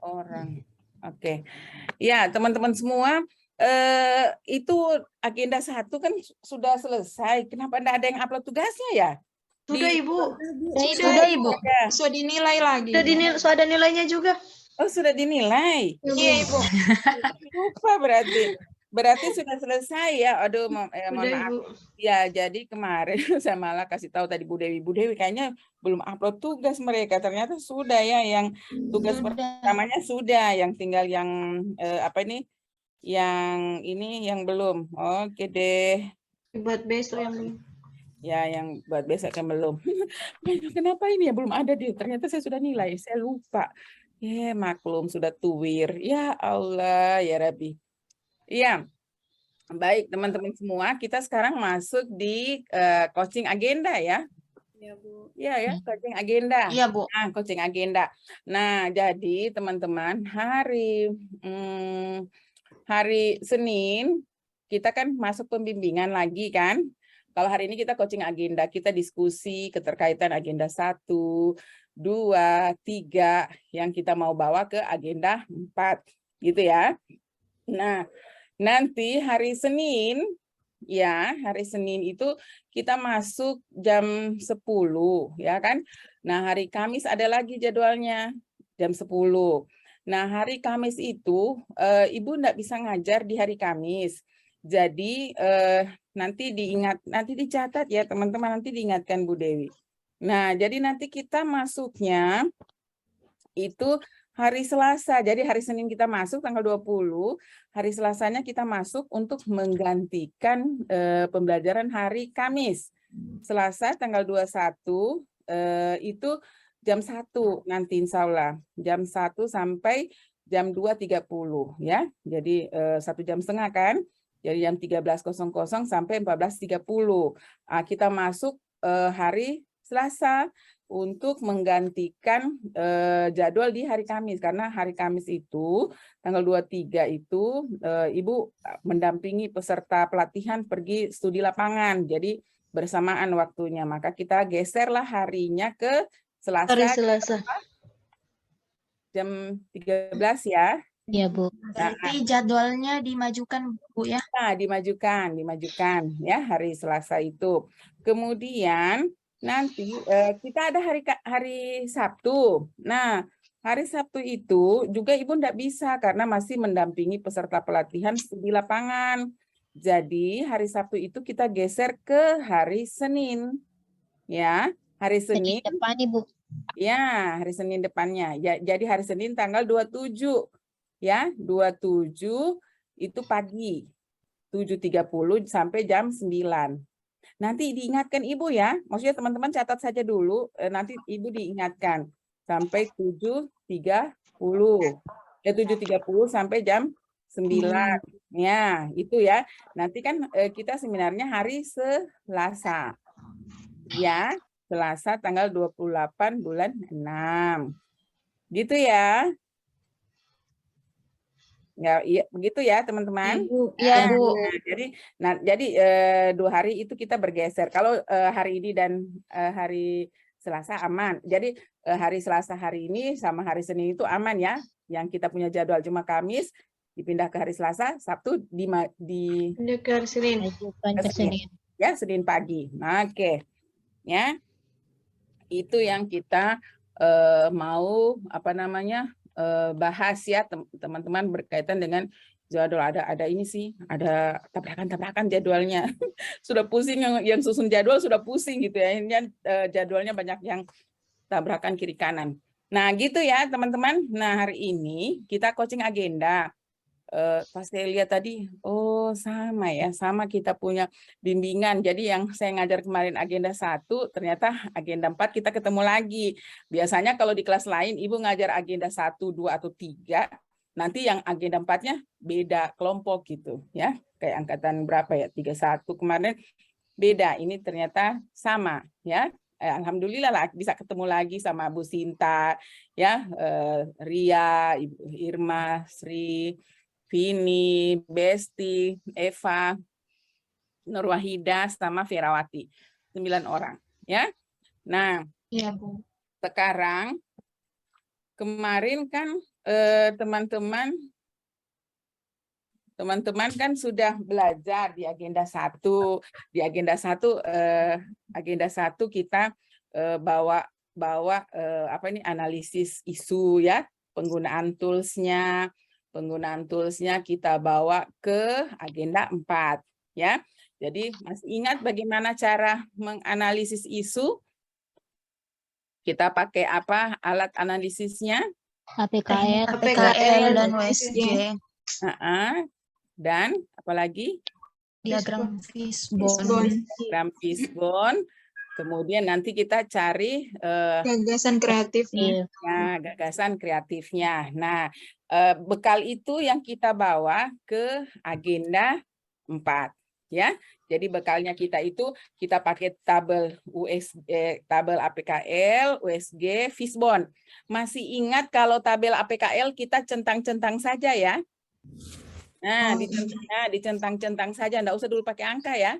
orang. Oke. Ya, teman-teman semua, itu agenda 1 kan sudah selesai. Kenapa enggak ada yang upload tugasnya ya? Sudah, Di Ibu. Sudah, Ibu. Sudah dinilai lagi. Sudah ada nilainya juga. Oh, sudah dinilai. Iya, Ibu. Lupa berarti. Berarti sudah selesai ya. Aduh, mohon Sudah, maaf. Ibu. Ya, jadi kemarin saya malah kasih tahu tadi Bu Dewi. Bu Dewi kayaknya belum upload tugas mereka. Ternyata sudah ya, yang tugas pertamanya sudah, yang tinggal yang apa ini? Yang belum. Oke deh. Buat besok yang belum. Ya, yang buat besok kan belum. Kenapa ini ya belum ada dia? Ternyata saya sudah nilai, saya lupa. Ya, maklum sudah tuwir. Ya Allah, ya Rabbi. Iya. Baik, teman-teman semua, kita sekarang masuk di coaching agenda ya. Iya, Bu. Iya ya, coaching agenda. Iya, Bu. Nah, coaching agenda. Nah, jadi teman-teman, hari Senin kita kan masuk pembimbingan lagi kan. Kalau hari ini kita coaching agenda, kita diskusi keterkaitan agenda 1, 2, 3 yang kita mau bawa ke agenda 4, gitu ya. Nah, nanti hari Senin, ya, hari Senin itu kita masuk jam 10, ya kan? Nah, hari Kamis ada lagi jadwalnya, jam 10. Nah, hari Kamis itu, Ibu enggak bisa ngajar di hari Kamis. Jadi, nanti dicatat ya, teman-teman, nanti diingatkan Bu Dewi. Nah, jadi nanti kita masuknya itu hari Selasa. Jadi hari Senin kita masuk tanggal 20, hari Selasanya kita masuk untuk menggantikan pembelajaran hari Kamis. Selasa tanggal 21 itu jam 1 nanti insya Allah. Jam 1 sampai jam 2.30 ya. Jadi 1,5 jam kan. Jadi jam 13.00 sampai 14.30. Kita masuk hari Selasa untuk menggantikan jadwal di hari Kamis, karena hari Kamis itu tanggal 23 itu Ibu mendampingi peserta pelatihan pergi studi lapangan, jadi bersamaan waktunya, maka kita geserlah harinya ke Selasa, Hari Selasa. jam 13 ya. Iya, Bu. Berarti jadwalnya dimajukan, Bu ya? Nah, dimajukan ya hari Selasa itu. Kemudian nanti kita ada hari Sabtu. Nah, hari Sabtu itu juga Ibu enggak bisa karena masih mendampingi peserta pelatihan studi lapangan. Jadi hari Sabtu itu kita geser ke hari Senin. Ya, hari Senin. Depan, Ibu. Ya, hari Senin depannya. Ya, jadi hari Senin tanggal 27. Ya, 27 itu pagi. 7.30 sampai jam 9. Nanti diingatkan Ibu ya, maksudnya teman-teman catat saja dulu, nanti Ibu diingatkan sampai 7.30. 7.30 sampai jam 9. Ya, itu ya. Nanti kan kita seminarnya hari Selasa. Ya, Selasa tanggal 28 bulan 6. Gitu ya. Ya, iya, begitu ya teman-teman. Iya, Bu. Jadi 2 hari itu kita bergeser. Kalau hari ini dan hari Selasa aman. Jadi hari Selasa hari ini sama hari Senin itu aman ya. Yang kita punya jadwal cuma Kamis dipindah ke hari Selasa, Sabtu di ke hari Senin. Ke Senin. Ya, Senin pagi. Oke. Ya. Itu yang kita mau bahas ya teman-teman berkaitan dengan jadwal. Ada ini sih, ada tabrakan-tabrakan jadwalnya. Sudah pusing yang susun jadwal sudah pusing gitu ya. Ini jadwalnya banyak yang tabrakan kiri kanan. Nah, gitu ya teman-teman. Nah, hari ini kita coaching agenda. Pas saya lihat tadi, oh sama ya, sama kita punya bimbingan. Jadi yang saya ngajar kemarin agenda 1, ternyata agenda 4 kita ketemu lagi. Biasanya kalau di kelas lain Ibu ngajar agenda 1, 2, atau 3, nanti yang agenda 4-nya beda kelompok gitu ya. Kayak angkatan berapa ya, 31 kemarin beda, ini ternyata sama ya. Alhamdulillah lah bisa ketemu lagi sama Bu Sinta, ya, Ria, Ibu Irma, Sri, Vini, Besti, Eva, Nurwahida, sama Firawati. 9 orang. Ya. Nah, Iya, Bu. sekarang kemarin kan teman-teman kan sudah belajar di agenda 1. Di agenda 1 kita bawa apa ini analisis isu ya, penggunaan toolsnya kita bawa ke agenda 4 ya. Jadi masih ingat bagaimana cara menganalisis isu? Kita pakai apa alat analisisnya? APKL. APKL dan USG. Dan apalagi? Diagram Fishbone. Diagram fishbone. Kemudian nanti kita cari Gagasan kreatifnya. gagasan kreatifnya. Nah, bekal itu yang kita bawa ke agenda 4 ya. Jadi bekalnya kita itu kita pakai tabel tabel APKL, USG, fishbone. Masih ingat kalau tabel APKL kita centang-centang saja ya. Nah, dicentang-centang saja, enggak usah dulu pakai angka ya.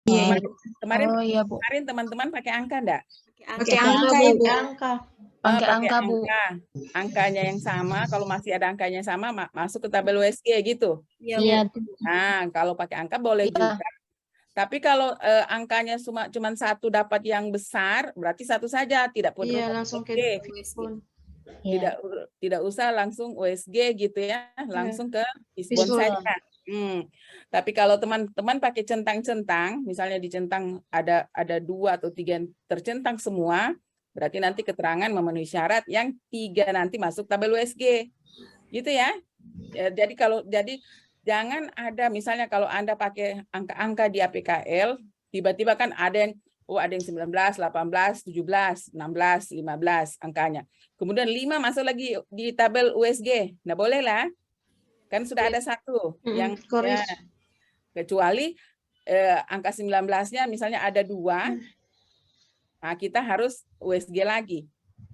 Iya. Kemarin Bu. kemarin teman-teman pakai angka enggak? Pakai angka ya, Bu. Pakai angka, Bu. Angkanya yang sama, kalau masih ada angkanya sama masuk ke tabel USG gitu. Iya. Nah, kalau pakai angka boleh juga. Tapi kalau angkanya cuma 1 dapat yang besar, berarti 1 saja, tidak perlu Iya, langsung ke USG. fishbone. Tidak usah langsung USG gitu ya, langsung ke fishbone Fishbone. saja. Tapi kalau teman-teman pakai centang-centang, misalnya dicentang ada 2 atau 3 yang tercentang semua, berarti nanti keterangan memenuhi syarat yang 3 nanti masuk tabel USG. Gitu ya. Jadi jangan ada misalnya kalau Anda pakai angka-angka di APKL, tiba-tiba kan ada yang 19, 18, 17, 16, 15 angkanya. Kemudian 5 masuk lagi di tabel USG. Nah, boleh lah. Kan sudah ada 1 yang ya, kecuali angka 19-nya misalnya ada 2. Nah, kita harus USG lagi.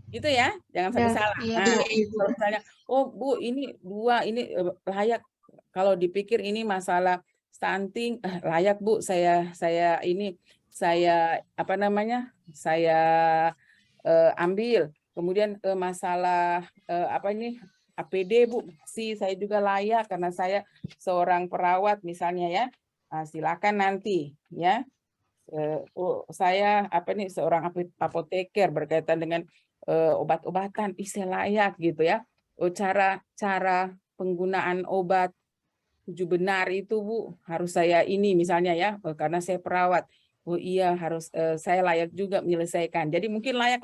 Gitu ya. Jangan sampai salah. Kalau misalnya, oh Bu, ini 2 ini layak. Kalau dipikir ini masalah stunting, layak Bu, saya ambil. Kemudian masalah APD Bu, saya juga layak karena saya seorang perawat misalnya ya. Nah, silakan nanti ya. Saya seorang apoteker berkaitan dengan obat-obatan, saya layak gitu ya. Cara penggunaan obat benar itu Bu, harus saya ini misalnya ya, karena saya perawat. Oh iya, harus saya layak juga menyelesaikan. Jadi mungkin layak,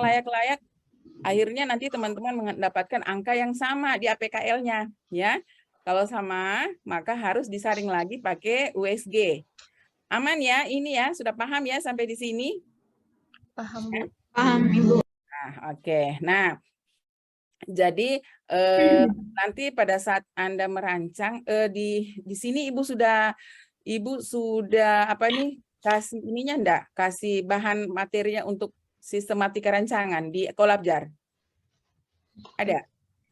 akhirnya nanti teman-teman mendapatkan angka yang sama di APKL-nya ya. Kalau sama, maka harus disaring lagi pakai USG. Aman ya, ini ya, sudah paham ya sampai di sini? Paham, Bu. Paham, Ibu. Nah, oke. Nah, jadi nanti pada saat Anda merancang di sini Ibu sudah kasih ininya enggak? Kasih bahan materinya untuk sistematika rancangan di Colabjar? Ada?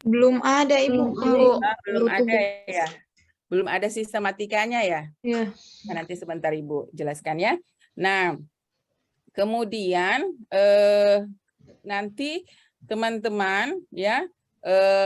Belum ada, Ibu. Belum ada ya. Belum ada sistematikanya ya? Iya. Nah, nanti sebentar Ibu jelaskan ya. Nah, kemudian nanti teman-teman ya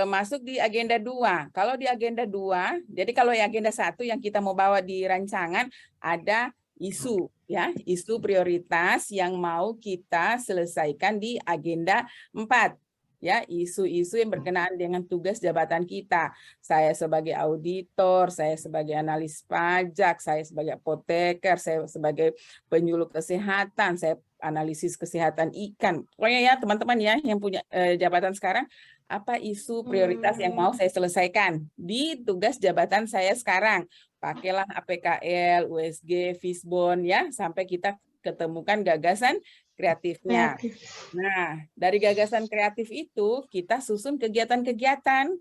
masuk di agenda 2. Kalau di agenda 2, jadi kalau yang agenda 1 yang kita mau bawa di rancangan ada isu ya, isu prioritas yang mau kita selesaikan di agenda 4. Ya, isu-isu yang berkenaan dengan tugas jabatan kita. Saya sebagai auditor, saya sebagai analis pajak, saya sebagai apoteker, saya sebagai penyuluh kesehatan, saya analisis kesehatan ikan. Pokoknya ya teman-teman ya yang punya jabatan sekarang, apa isu prioritas yang mau saya selesaikan di tugas jabatan saya sekarang. Pakailah APKL, USG, fishbone ya, sampai kita ketemukan gagasan kreatifnya. Nah, dari gagasan kreatif itu kita susun kegiatan-kegiatan.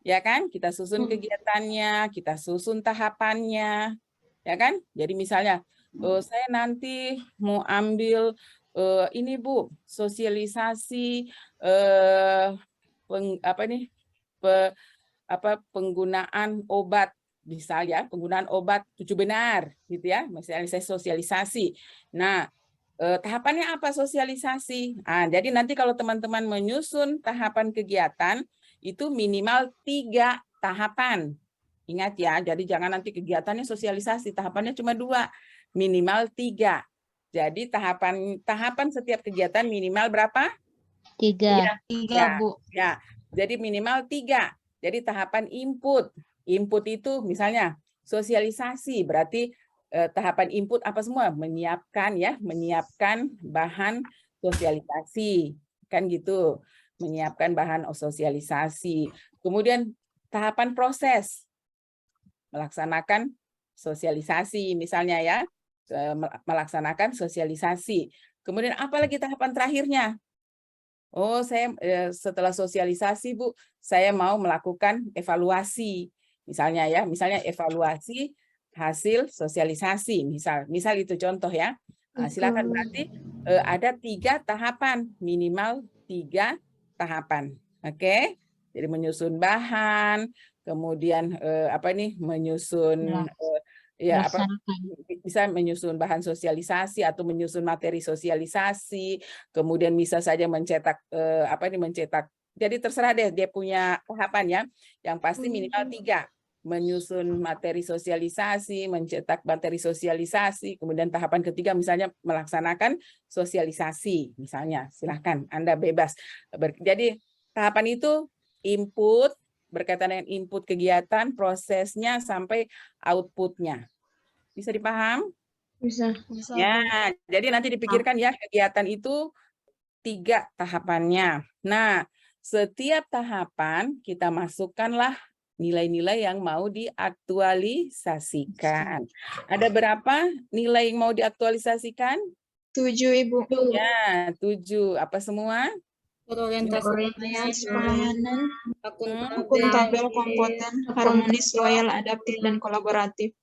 Ya kan? Kita susun kegiatannya, kita susun tahapannya. Ya kan? Jadi misalnya saya nanti mau ambil ini Bu, sosialisasi penggunaan obat, misalnya penggunaan obat tujuh benar gitu ya, misalnya saya sosialisasi. Nah, tahapannya apa? Sosialisasi. Jadi nanti kalau teman-teman menyusun tahapan kegiatan, itu minimal 3 tahapan. Ingat ya, jadi jangan nanti kegiatannya sosialisasi, tahapannya cuma 2, minimal 3. Jadi tahapan setiap kegiatan minimal berapa? 3. 3, Bu. Ya, jadi minimal 3. Jadi tahapan input. Input itu misalnya sosialisasi, berarti tahapan input apa semua? Menyiapkan bahan sosialisasi. Kan gitu. Menyiapkan bahan sosialisasi. Kemudian tahapan proses. Melaksanakan sosialisasi misalnya ya. Melaksanakan sosialisasi. Kemudian apalagi tahapan terakhirnya? Oh, saya setelah sosialisasi, Bu, saya mau melakukan evaluasi. Misalnya evaluasi hasil sosialisasi, misal itu contoh ya. Silakan, berarti ada 3 tahapan, minimal 3 tahapan. Oke? Jadi menyusun bahan, kemudian menyusun Melaksanakan. bisa menyusun bahan sosialisasi atau menyusun materi sosialisasi, kemudian bisa saja mencetak mencetak. Jadi terserah deh dia punya tahapan ya. Yang pasti minimal 3. Menyusun materi sosialisasi, mencetak materi sosialisasi, kemudian tahapan ketiga misalnya melaksanakan sosialisasi misalnya. Silahkan, Anda bebas. Jadi tahapan itu input, berkaitan dengan input kegiatan, prosesnya sampai outputnya. Bisa dipaham? Bisa. Ya, jadi nanti dipikirkan ya kegiatan itu 3 tahapannya. Nah, setiap tahapan kita masukkanlah nilai-nilai yang mau diaktualisasikan. Ada berapa nilai yang mau diaktualisasikan? 7, Ibu. Ya, 7. Apa semua? Berorientasi pelayanan, Hmm. akuntabel, kompeten, harmonis, loyal, adaptif, dan kolaboratif.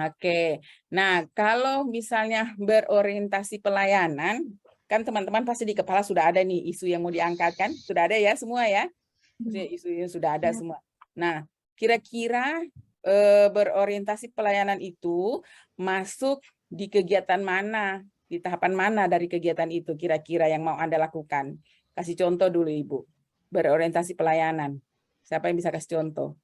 Oke. Nah, kalau misalnya berorientasi pelayanan, kan teman-teman pasti di kepala sudah ada nih isu yang mau diangkat kan? Sudah ada ya semua ya? Isu-isu sudah ada semua. Nah, kira-kira berorientasi pelayanan itu masuk di kegiatan mana? Di tahapan mana dari kegiatan itu kira-kira yang mau Anda lakukan? Kasih contoh dulu, Ibu. Berorientasi pelayanan. Siapa yang bisa kasih contoh?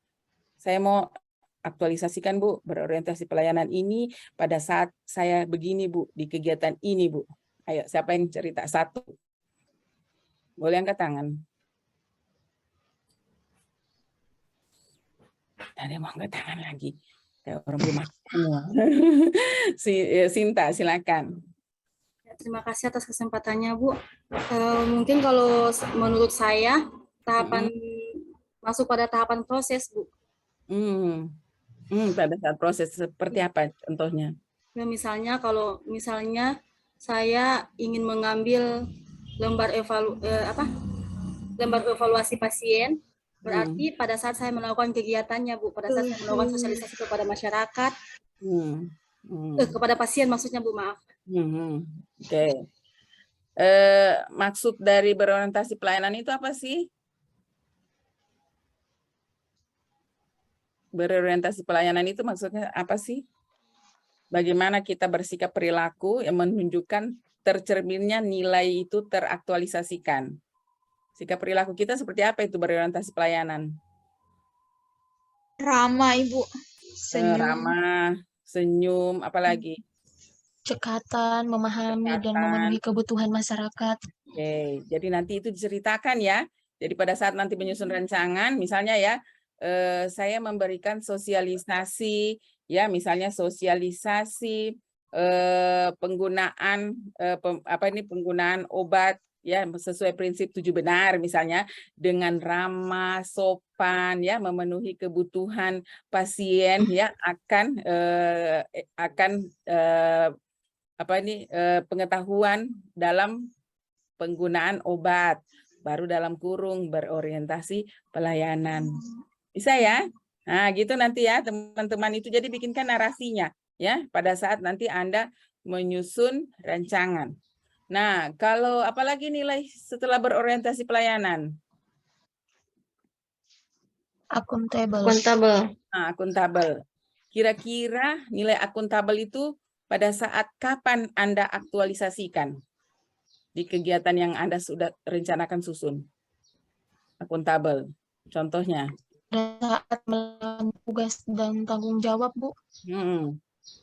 Saya mau aktualisasikan, Bu, berorientasi pelayanan ini pada saat saya begini, Bu, di kegiatan ini, Bu. Ayo, siapa yang cerita? 1. Boleh angkat tangan. Ada yang mau angkat tangan lagi. Kayak orang belum makan semua. Sinta, silakan. Terima kasih atas kesempatannya, Bu. Mungkin kalau menurut saya tahapan masuk pada tahapan proses, Bu. Pada saat proses seperti apa contohnya? Ya, kalau saya ingin mengambil lembar evaluasi pasien, berarti pada saat saya melakukan kegiatannya, Bu, pada saat saya melakukan sosialisasi kepada masyarakat, kepada pasien maksudnya, Bu, maaf. Oke. Maksud dari berorientasi pelayanan itu apa sih? Berorientasi pelayanan itu maksudnya apa sih? Bagaimana kita bersikap perilaku yang menunjukkan tercerminnya nilai itu teraktualisasikan. Sikap perilaku kita seperti apa itu berorientasi pelayanan? Ramah, Ibu. Senyum. Ramah, senyum, apalagi? Cekatan, memahami dan memenuhi kebutuhan masyarakat. Oke, jadi nanti itu diceritakan ya. Jadi pada saat nanti menyusun rancangan, misalnya ya, saya memberikan sosialisasi, ya misalnya sosialisasi penggunaan penggunaan obat ya sesuai prinsip 7 benar misalnya dengan ramah, sopan ya memenuhi kebutuhan pasien ya akan pengetahuan dalam penggunaan obat, baru dalam kurung berorientasi pelayanan. Bisa ya? Nah, gitu nanti ya teman-teman itu jadi bikinkan narasinya ya pada saat nanti Anda menyusun rancangan. Nah, kalau apalagi nilai setelah berorientasi pelayanan? Akuntabel. Akuntabel. Nah, akuntabel. Kira-kira nilai akuntabel itu pada saat kapan Anda aktualisasikan di kegiatan yang Anda sudah rencanakan susun? Akuntabel. Contohnya. Saat melakukan tugas dan tanggung jawab, Bu.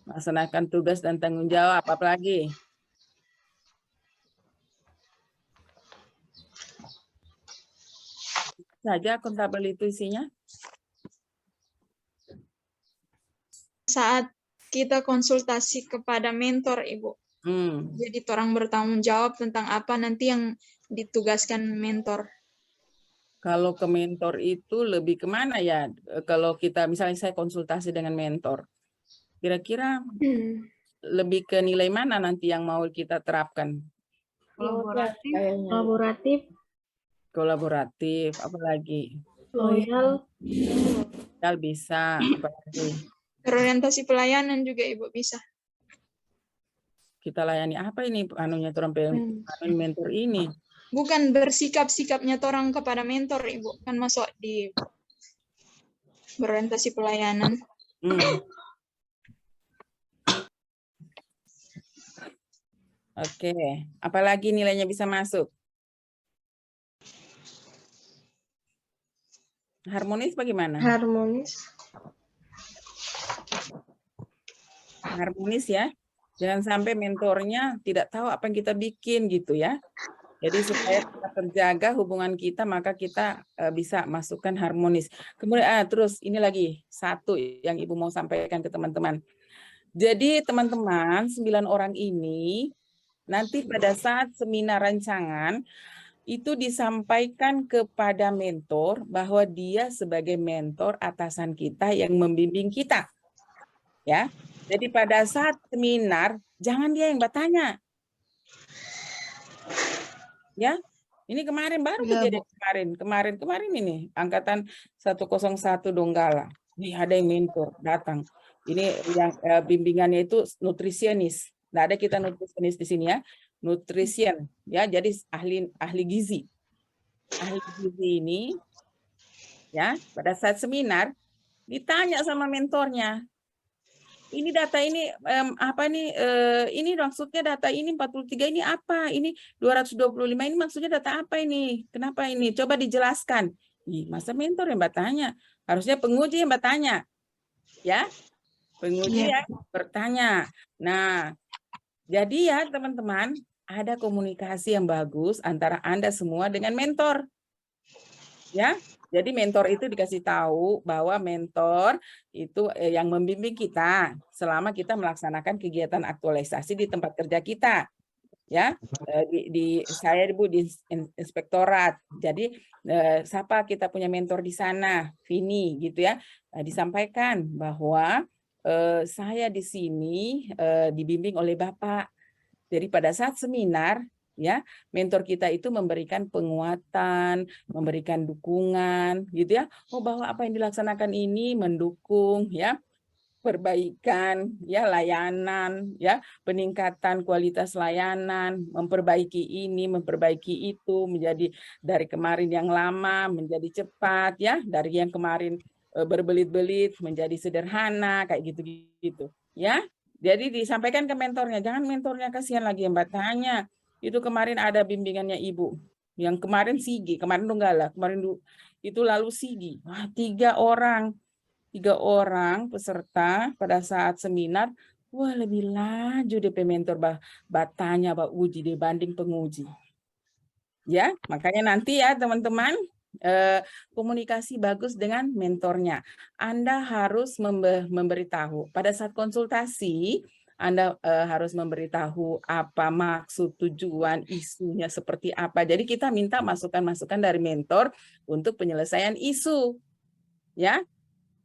Melaksanakan tugas dan tanggung jawab, apa lagi? Saja akuntabel itu isinya? Saat kita konsultasi kepada mentor, Ibu. Jadi orang bertanggung jawab tentang apa nanti yang ditugaskan mentor. Kalau ke mentor itu lebih kemana ya? Kalau kita misalnya saya konsultasi dengan mentor, kira-kira lebih ke nilai mana nanti yang mau kita terapkan? Kolaboratif, apalagi? Loyal. Bisa, apalagi? Berorientasi pelayanan juga, Ibu, bisa. Kita layani apa ini anunya mentor ini? Bukan bersikap-sikapnya orang kepada mentor, Ibu. Kan masuk di berorientasi pelayanan. Oke, apalagi nilainya bisa masuk? Harmonis bagaimana? Harmonis ya. Jangan sampai mentornya tidak tahu apa yang kita bikin gitu ya. Jadi supaya kita terjaga hubungan kita, maka kita bisa masukkan harmonis. Kemudian terus ini lagi satu yang Ibu mau sampaikan ke teman-teman. Jadi teman-teman 9 orang ini nanti pada saat seminar rancangan itu disampaikan kepada mentor bahwa dia sebagai mentor atasan kita yang membimbing kita. Ya. Jadi pada saat seminar jangan dia yang bertanya. Ya. Ini kemarin baru kejadian kemarin ini angkatan 101 Donggala. Nih ada yang mentor datang. Ini yang bimbingannya itu nutrisionis. Nggak ada kita nutrisionis di sini ya. Nutrition ya, jadi ahli gizi. Ahli gizi ini ya, pada saat seminar ditanya sama mentornya. Ini data ini apa nih? Ini maksudnya data ini 43 ini apa? Ini 225 ini maksudnya data apa ini? Kenapa ini? Coba dijelaskan. Ih, masa mentor yang bertanya? Harusnya penguji yang bertanya. Ya? Penguji yang bertanya. Nah, jadi ya teman-teman, ada komunikasi yang bagus antara Anda semua dengan mentor. Ya, jadi mentor itu dikasih tahu bahwa mentor itu yang membimbing kita selama kita melaksanakan kegiatan aktualisasi di tempat kerja kita. Ya, saya Bu di inspektorat. Jadi siapa kita punya mentor di sana, Vini gitu ya. Disampaikan bahwa saya di sini dibimbing oleh Bapak. Jadi pada saat seminar ya, mentor kita itu memberikan penguatan, memberikan dukungan gitu ya. Oh, bahwa apa yang dilaksanakan ini mendukung ya perbaikan ya layanan ya, peningkatan kualitas layanan, memperbaiki ini, memperbaiki itu, menjadi dari kemarin yang lama menjadi cepat ya, dari yang kemarin berbelit-belit menjadi sederhana kayak gitu-gitu ya. Jadi disampaikan ke mentornya, jangan mentornya kasihan lagi yang bertanya. Itu kemarin ada bimbingannya Ibu. Yang kemarin Sigi, kemarin Donggala, kemarin itu lalu Sigi. Wah, 3 orang peserta pada saat seminar, wah lebih laju DP mentor bertanya uji dibanding penguji. Ya, makanya nanti ya teman-teman, komunikasi bagus dengan mentornya. Anda harus memberitahu pada saat konsultasi. Anda harus memberitahu apa maksud, tujuan, isunya seperti apa. Jadi kita minta masukan-masukan dari mentor untuk penyelesaian isu. Ya,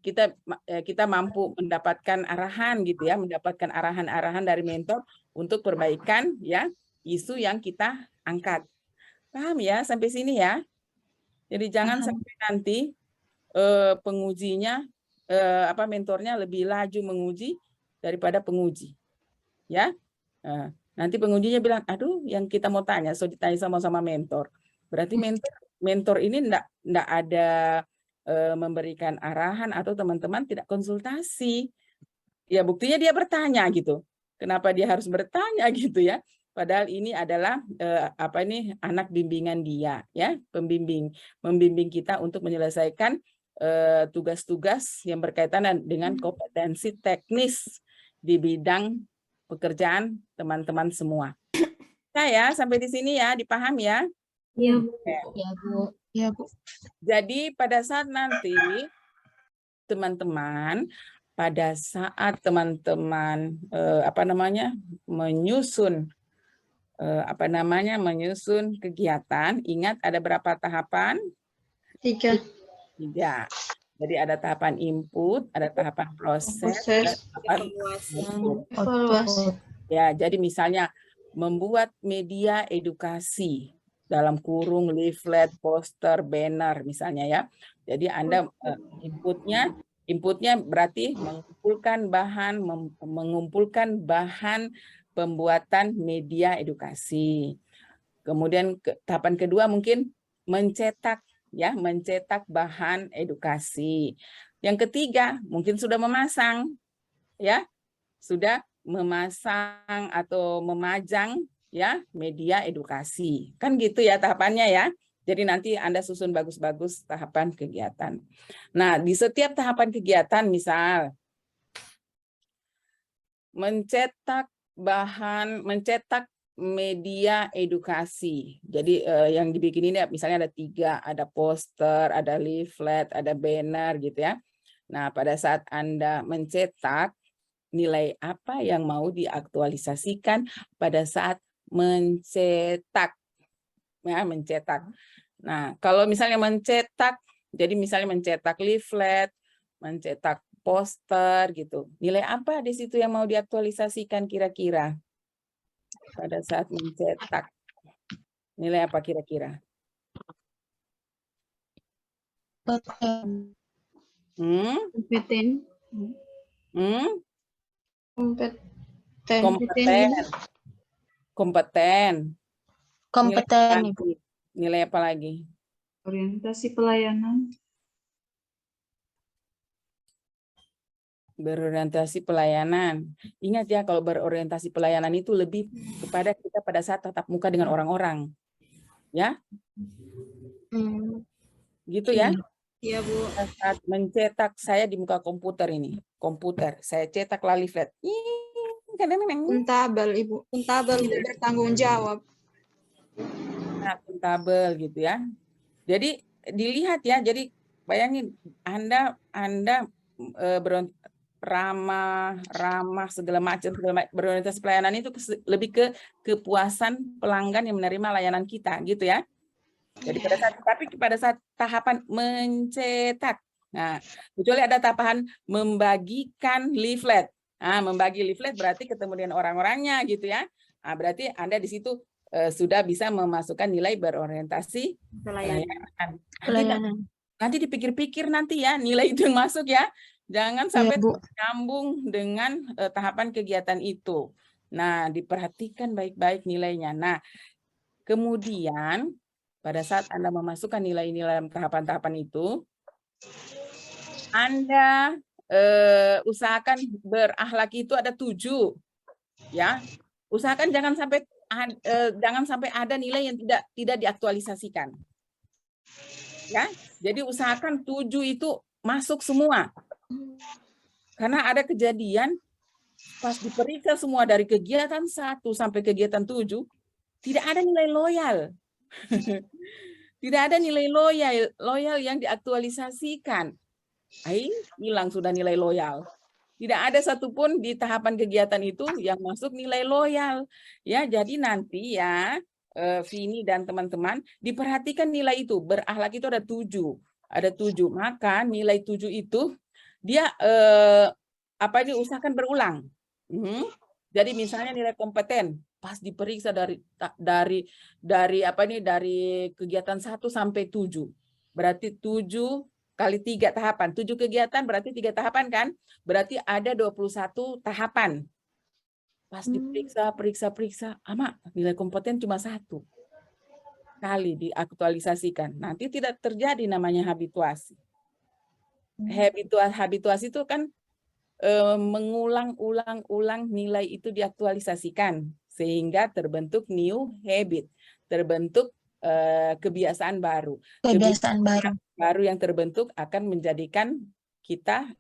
kita mampu mendapatkan arahan gitu ya, mendapatkan arahan-arahan dari mentor untuk perbaikan ya isu yang kita angkat. Paham ya sampai sini ya? Jadi jangan sampai nanti pengujinya mentornya lebih laju menguji daripada penguji. Ya. Nanti pengujinya bilang, "Aduh, yang kita mau tanya so ditanya sama-sama mentor." Berarti mentor ini enggak ada memberikan arahan atau teman-teman tidak konsultasi. Ya buktinya dia bertanya gitu. Kenapa dia harus bertanya gitu ya? Padahal ini adalah anak bimbingan dia, ya, membimbing kita untuk menyelesaikan tugas-tugas yang berkaitan dengan kompetensi teknis di bidang pekerjaan teman-teman semua. Saya sampai di sini ya, dipaham ya? Iya, Bu. Ya, Bu. Ya, Bu. Jadi pada saat nanti teman-teman, pada saat teman-teman menyusun menyusun kegiatan, ingat ada berapa tahapan? 3. 3. Jadi ada tahapan input, ada tahapan proses, ada tahapan output. Evaluasi. Ya, jadi misalnya membuat media edukasi dalam kurung leaflet, poster, banner misalnya ya. Jadi Anda inputnya berarti mengumpulkan bahan pembuatan media edukasi. Kemudian tahapan kedua mungkin mencetak bahan edukasi. Yang ketiga mungkin sudah memasang ya, sudah memasang atau memajang ya media edukasi. Kan gitu ya tahapannya ya. Jadi nanti Anda susun bagus-bagus tahapan kegiatan. Nah, di setiap tahapan kegiatan misal mencetak media edukasi. Jadi yang dibikin ini misalnya ada 3, ada poster, ada leaflet, ada banner gitu ya. Nah, pada saat Anda mencetak, nilai apa yang mau diaktualisasikan pada saat mencetak? Ya, mencetak. Nah, kalau misalnya mencetak, jadi misalnya mencetak leaflet, mencetak poster gitu. Nilai apa di situ yang mau diaktualisasikan kira-kira? Pada saat mencetak. Nilai apa kira-kira? Kompeten. Kompeten. Kompeten, Ibu. Nilai apa lagi? Orientasi pelayanan. Berorientasi pelayanan. Ingat ya, kalau berorientasi pelayanan itu lebih kepada kita pada saat tatap muka dengan orang-orang. Ya? Gitu ya? Iya, Bu. Saat mencetak saya di muka komputer ini. Komputer. Saya cetak leaflet. Kuntabel, Ibu. Kuntabel, Bu. Tidak bertanggung jawab. Nah, kuntabel gitu ya. Jadi dilihat ya, jadi bayangin Anda ramah segala macam berorientasi pelayanan itu lebih ke kepuasan pelanggan yang menerima layanan kita gitu ya. Jadi pada saat tahapan mencetak, nah kecuali ada tahapan membagikan leaflet. Nah, membagi leaflet berarti ketemu dengan orang-orangnya gitu ya. Nah, berarti Anda di situ sudah bisa memasukkan nilai berorientasi pelayanan. Nanti dipikir-pikir nanti ya nilai itu yang masuk ya. Jangan sampai nyambung dengan tahapan kegiatan itu. Nah, diperhatikan baik-baik nilainya. Nah, kemudian pada saat Anda memasukkan nilai-nilai tahapan-tahapan itu, Anda usahakan berakhlak itu ada 7. Ya. Usahakan jangan sampai ada nilai yang tidak diaktualisasikan. Ya. Jadi usahakan 7 itu masuk semua. Karena ada kejadian pas diperiksa semua dari kegiatan 1 sampai kegiatan 7, tidak ada nilai loyal. Tidak ada nilai loyal yang diaktualisasikan. Hilang sudah nilai loyal. Tidak ada satupun di tahapan kegiatan itu yang masuk nilai loyal. Ya, jadi nanti ya Vini dan teman-teman diperhatikan nilai itu. Berakhlak itu ada 7. Ada 7. Maka nilai 7 itu dia usahakan berulang. Jadi misalnya nilai kompeten pas diperiksa dari kegiatan 1 sampai 7. Berarti 7 kali 3 tahapan. 7 kegiatan berarti 3 tahapan kan? Berarti ada 21 tahapan. Pas diperiksa, nilai kompeten cuma 1 kali diaktualisasikan. Nanti tidak terjadi namanya habituasi. Habituasi itu kan mengulang-ulang nilai itu diaktualisasikan sehingga terbentuk new habit, terbentuk kebiasaan baru. Kebiasaan baru. Baru yang terbentuk akan menjadikan kita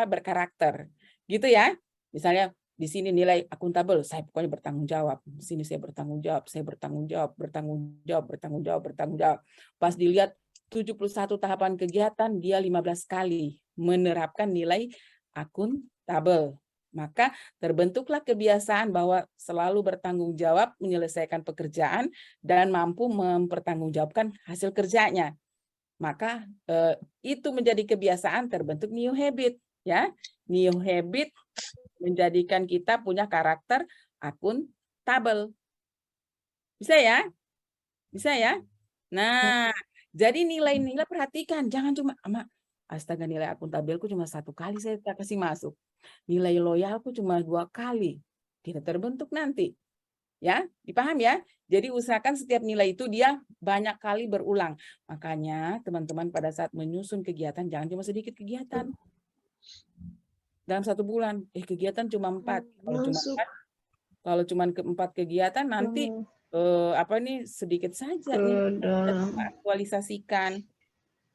berkarakter, gitu ya. Misalnya di sini nilai akuntabel, saya pokoknya bertanggung jawab. Di sini saya bertanggung jawab, saya bertanggung jawab, bertanggung jawab, bertanggung jawab, bertanggung jawab. Pas dilihat 71 tahapan kegiatan, dia 15 kali menerapkan nilai akuntabel. Maka terbentuklah kebiasaan bahwa selalu bertanggung jawab menyelesaikan pekerjaan dan mampu mempertanggungjawabkan hasil kerjanya. Maka itu menjadi kebiasaan, terbentuk new habit, ya. New habit menjadikan kita punya karakter akuntabel. Bisa ya? Bisa ya? Nah, jadi nilai-nilai perhatikan, jangan cuma astaga nilai akuntabelku cuma 1 kali saya kasih masuk. Nilai loyalku cuma 2 kali. Tidak terbentuk nanti. Ya, dipaham ya? Jadi usahakan setiap nilai itu dia banyak kali berulang. Makanya teman-teman pada saat menyusun kegiatan jangan cuma sedikit kegiatan. Dalam 1 bulan, kegiatan cuma 4. Kalau cuma 4 kegiatan nanti sedikit saja nih aktualisasikan.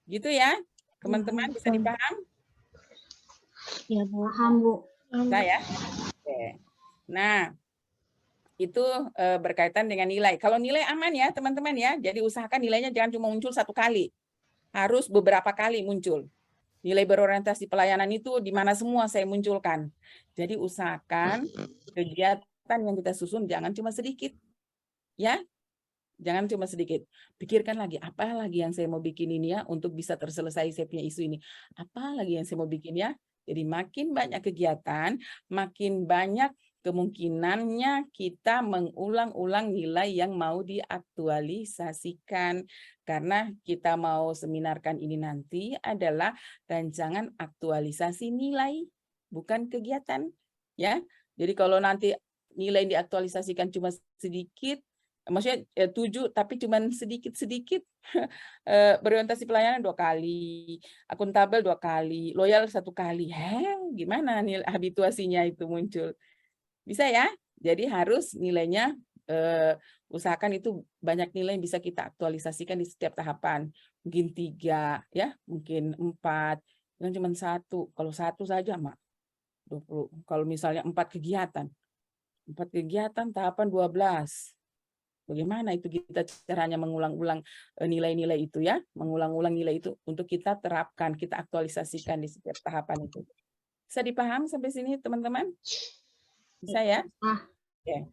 Gitu ya, teman-teman, bisa dipaham? Ya, Bu. Paham, Bu. Bisa ya? Oke. Nah, itu berkaitan dengan nilai. Kalau nilai aman ya, teman-teman ya. Jadi usahakan nilainya jangan cuma muncul 1 kali. Harus beberapa kali muncul. Nilai berorientasi pelayanan itu di mana semua saya munculkan. Jadi usahakan kegiatan yang kita susun jangan cuma sedikit. Ya, jangan cuma sedikit. Pikirkan lagi, apa lagi yang saya mau bikin ini ya untuk bisa terselesai saya punya isu ini. Apa lagi yang saya mau bikin ya. Jadi makin banyak kegiatan, makin banyak kemungkinannya kita mengulang-ulang nilai yang mau diaktualisasikan. Karena kita mau seminarkan ini nanti adalah rancangan aktualisasi nilai, bukan kegiatan. Ya, jadi kalau nanti nilai yang diaktualisasikan cuma sedikit, maksudnya 7 tapi cuma sedikit-sedikit, berorientasi pelayanan 2 kali, akuntabel 2 kali, loyal 1 kali. Gimana nilai habituasinya itu muncul? Bisa ya? Jadi harus nilainya usahakan itu banyak nilai yang bisa kita aktualisasikan di setiap tahapan. Mungkin 3 ya, mungkin 4, jangan cuma 1. Kalau 1 saja Mak 20. Kalau misalnya 4 kegiatan tahapan 12. Bagaimana itu kita caranya mengulang-ulang nilai-nilai itu ya, mengulang-ulang nilai itu untuk kita terapkan, kita aktualisasikan di setiap tahapan itu. Bisa dipaham sampai sini teman-teman? Bisa ya? Oke.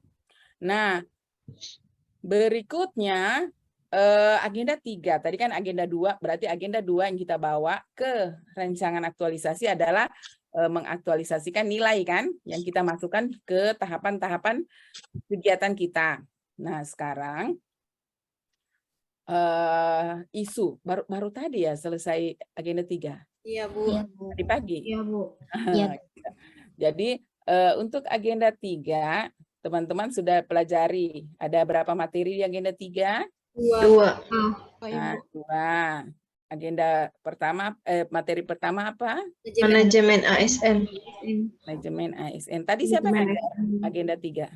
Nah, berikutnya agenda 3. Tadi kan agenda 2, berarti agenda 2 yang kita bawa ke rancangan aktualisasi adalah mengaktualisasikan nilai kan, yang kita masukkan ke tahapan-tahapan kegiatan kita. Nah, sekarang isu baru tadi ya selesai agenda 3. Iya, Bu. Tadi pagi. Iya, Bu. Iya. Jadi untuk agenda 3 teman-teman sudah pelajari ada berapa materi di agenda 3? 2. Nah, 2. Agenda pertama materi pertama apa? Manajemen ASN. Manajemen ASN. Tadi siapa yang ngajar agenda 3?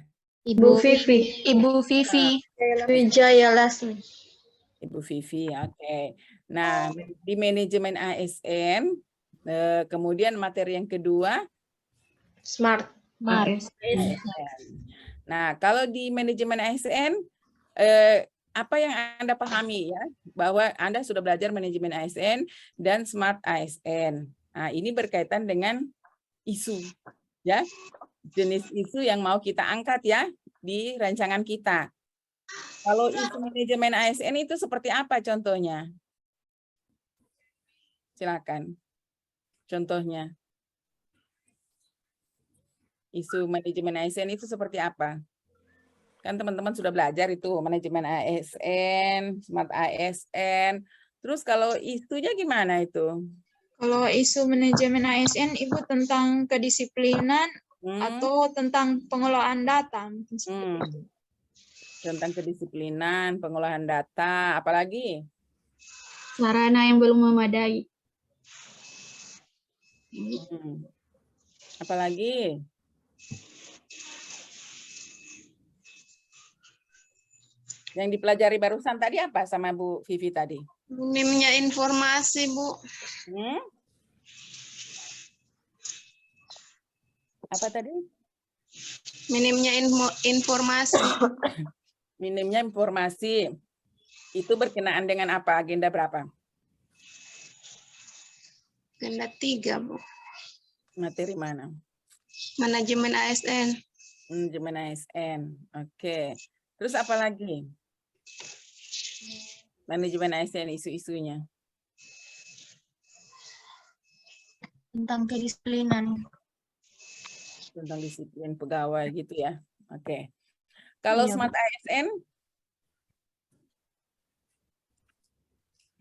Ibu Vivi. Ibu Vivi. Wijaya Lasmi. Ibu Vivi, oke. Nah, di manajemen ASN, kemudian materi yang kedua, Smart. ASN. Nah, kalau di manajemen ASN, apa yang Anda pahami ya, bahwa Anda sudah belajar manajemen ASN dan Smart ASN. Nah, ini berkaitan dengan isu, ya, jenis isu yang mau kita angkat ya di rancangan kita. Kalau isu manajemen ASN itu seperti apa contohnya? Silakan. Contohnya. Isu manajemen ASN itu seperti apa? Kan teman-teman sudah belajar itu manajemen ASN, Smart ASN. Terus kalau isunya gimana itu? Kalau isu manajemen ASN, Ibu tentang kedisiplinan atau tentang pengelolaan data? Tentang kedisiplinan, pengolahan data, apalagi? Sarana yang belum memadai. Apalagi? Yang dipelajari barusan tadi apa sama Bu Vivi tadi? Minimnya informasi, Bu. Hmm? Apa tadi? Minimnya informasi. Minimnya informasi. Itu berkenaan dengan apa? Agenda berapa? Agenda 3, Bu. Materi mana? Manajemen ASN. Manajemen ASN. Oke. Terus apa lagi? Manajemen ASN, isu-isunya. Tentang kedisiplinan. Tentang disiplin pegawai gitu ya. Oke. Kalau Iya, Bu. Smart ASN,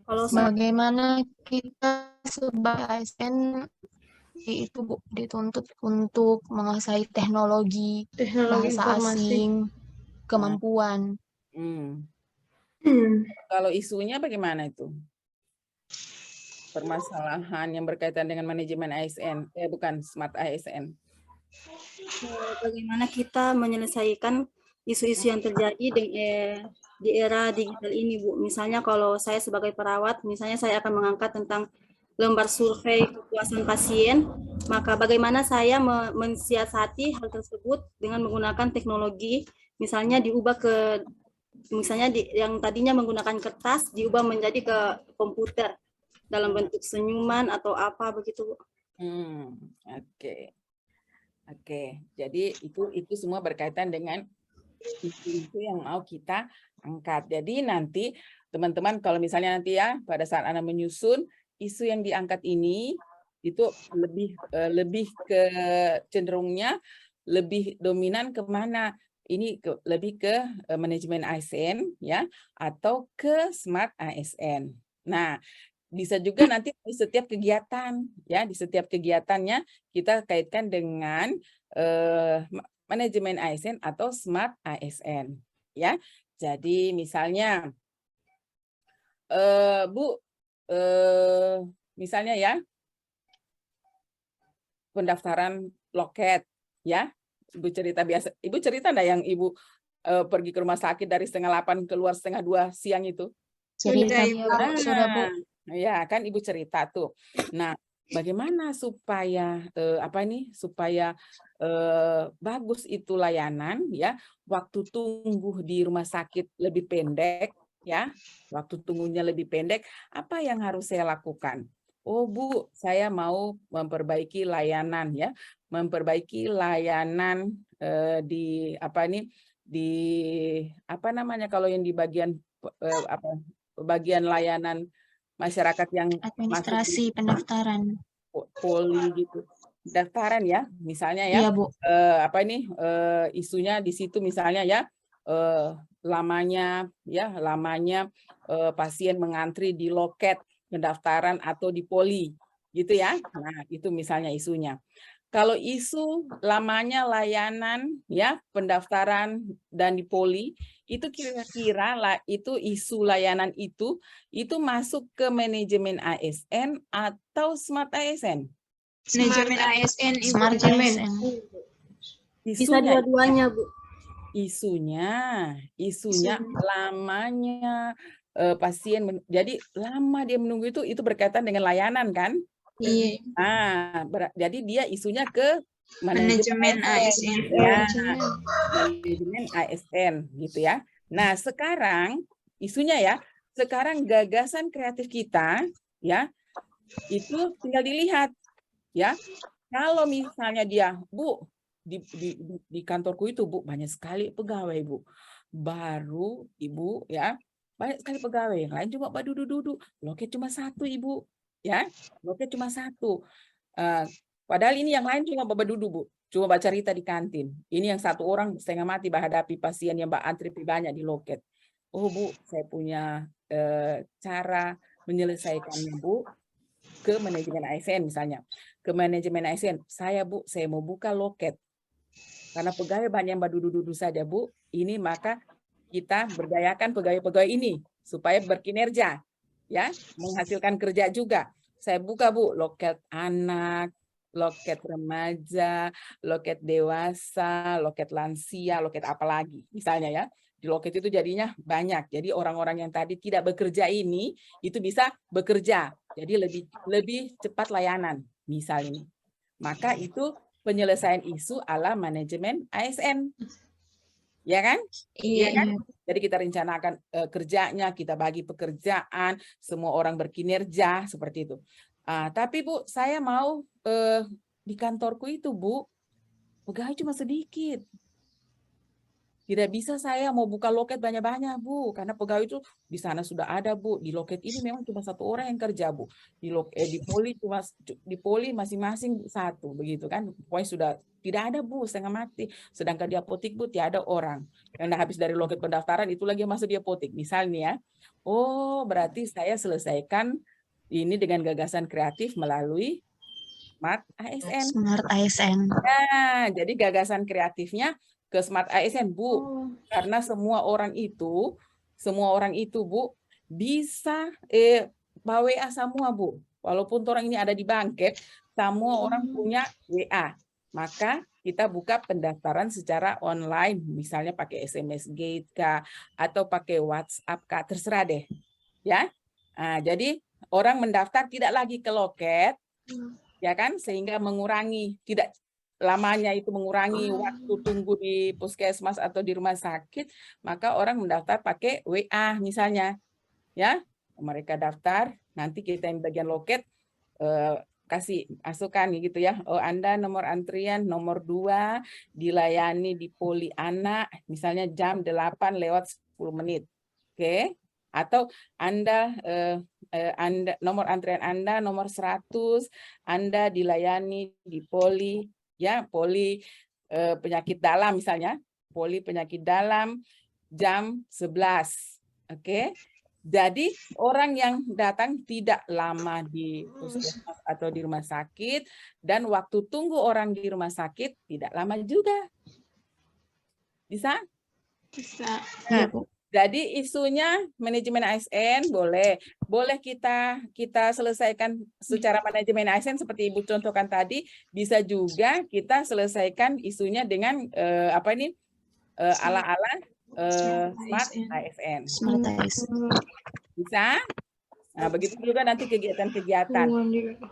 Kalau smart Bagaimana kita sebagai ASN itu Bu, dituntut untuk menguasai teknologi, bahasa asing, kemampuan. kalau isunya bagaimana itu? Permasalahan yang berkaitan dengan manajemen ASN, bukan Smart ASN. bagaimana kita menyelesaikan isu-isu yang terjadi di era digital ini, Bu. Misalnya kalau saya sebagai perawat, misalnya saya akan mengangkat tentang lembar survei kepuasan pasien, maka bagaimana saya mensiasati hal tersebut dengan menggunakan teknologi, misalnya diubah ke, misalnya yang tadinya menggunakan kertas, diubah menjadi ke komputer dalam bentuk senyuman atau apa begitu, Bu. Oke. Oke, jadi itu semua berkaitan dengan isu-isu yang mau kita angkat. Jadi nanti teman-teman kalau misalnya nanti ya pada saat Anda menyusun isu yang diangkat ini itu lebih ke cenderungnya lebih dominan kemana? Ini lebih ke manajemen ASN ya atau ke Smart ASN. Nah, bisa juga nanti di setiap kegiatan ya, di setiap kegiatannya kita kaitkan dengan manajemen ASN atau Smart ASN ya. Jadi misalnya Bu, misalnya ya pendaftaran loket ya, Ibu cerita biasa, Ibu cerita enggak yang Ibu pergi ke rumah sakit dari 7:30 keluar 7:30 siang itu? Cerita Bu, sudah Bu. Ya kan Ibu cerita tuh. Nah, bagaimana supaya supaya bagus itu layanan ya, waktu tunggu di rumah sakit lebih pendek ya, waktu tunggunya lebih pendek, apa yang harus saya lakukan? Oh Bu, saya mau memperbaiki layanan ya, memperbaiki layanan di apa namanya kalau yang di bagian bagian layanan masyarakat yang Administrasi pendaftaran. poli gitu, pendaftaran ya, misalnya ya, Iya Bu. isunya di situ misalnya ya, lamanya pasien mengantri di loket pendaftaran atau di poli gitu ya. Nah itu misalnya isunya. Kalau isu lamanya layanan ya pendaftaran dan di poli itu kira-kira itu isu layanan itu masuk ke manajemen ASN atau Smart ASN? Manajemen ASN, Ibu. Smart ASN. Bisa dua-duanya, Bu. Isunya lamanya pasien jadi lama dia menunggu itu berkaitan dengan layanan kan? Iya. Jadi dia isunya ke Manajemen ASN. Ya, manajemen ASN gitu ya. Nah, sekarang isunya ya, sekarang gagasan kreatif kita ya, itu tinggal dilihat ya. Kalau misalnya dia, Bu, di kantorku itu Bu, banyak sekali pegawai Bu. Baru Ibu ya, banyak sekali pegawai, yang lain cuma duduk-duduk. Loket cuma satu Ibu. Ya, loket cuma satu. Padahal ini yang lain cuma duduk Bu, cuma baca cerita di kantin. Ini yang satu orang setengah mati menghadapi pasien yang antri banyak di loket. Oh Bu, saya punya cara menyelesaikannya Bu, ke manajemen ASN misalnya. Ke manajemen ASN, saya Bu, saya mau buka loket. Karena pegawai banyak yang duduk-duduk saja Bu, ini maka kita berdayakan pegawai-pegawai ini supaya berkinerja, ya, menghasilkan kerja juga. Saya buka Bu, loket anak, loket remaja, loket dewasa, loket lansia, loket apa lagi misalnya ya. Di loket itu jadinya banyak. Jadi orang-orang yang tadi tidak bekerja ini itu bisa bekerja. Jadi lebih cepat layanan misal ini. Maka itu penyelesaian isu ala manajemen ASN. Ya kan? Iya kan? Jadi kita rencanakan kerjanya, kita bagi pekerjaan, semua orang berkinerja seperti itu. Tapi Bu, saya mau di kantorku itu Bu, pegawai cuma sedikit. Tidak bisa saya mau buka loket banyak-banyak, Bu, karena pegawai itu di sana sudah ada, Bu. Di loket ini memang cuma satu orang yang kerja, Bu. Di poli masing-masing satu, begitu kan? Pokoknya sudah tidak ada, Bu, setengah mati. Sedangkan di apotik, Bu, tidak ada orang. Yang habis dari loket pendaftaran itu lagi yang masuk di apotik, misalnya ya. Oh, berarti saya selesaikan ini dengan gagasan kreatif melalui Smart ASN. Smart ASN. Nah, jadi gagasan kreatifnya ke Smart ASN, Bu. Karena semua orang itu Bu bisa bawa WA semua, Bu. Walaupun orang ini ada di Bangkep, semua orang punya WA. Maka kita buka pendaftaran secara online, misalnya pakai SMS Gate kah, atau pakai WhatsApp kah, terserah deh. Ya. Nah, jadi orang mendaftar tidak lagi ke loket, ya kan, sehingga mengurangi tidak lamanya itu mengurangi waktu tunggu di puskesmas atau di rumah sakit, maka orang mendaftar pakai WA misalnya, ya mereka daftar, nanti kita yang bagian loket kasih masukan gitu ya, oh Anda nomor antrian nomor 2 dilayani di poli anak, misalnya jam 8:10, oke? Atau Anda nomor antrian Anda nomor 100, Anda dilayani di poli ya poli penyakit dalam misalnya, poli penyakit dalam jam 11. Oke. Jadi orang yang datang tidak lama di puskesmas atau di rumah sakit, dan waktu tunggu orang di rumah sakit tidak lama juga. Bisa? Bisa. Nah, jadi isunya manajemen ASN boleh kita selesaikan secara manajemen ASN seperti Ibu contohkan tadi, bisa juga kita selesaikan isunya dengan ala-ala Smart ASN. Smart ASN. Bisa? Nah, begitu juga nanti kegiatan-kegiatan.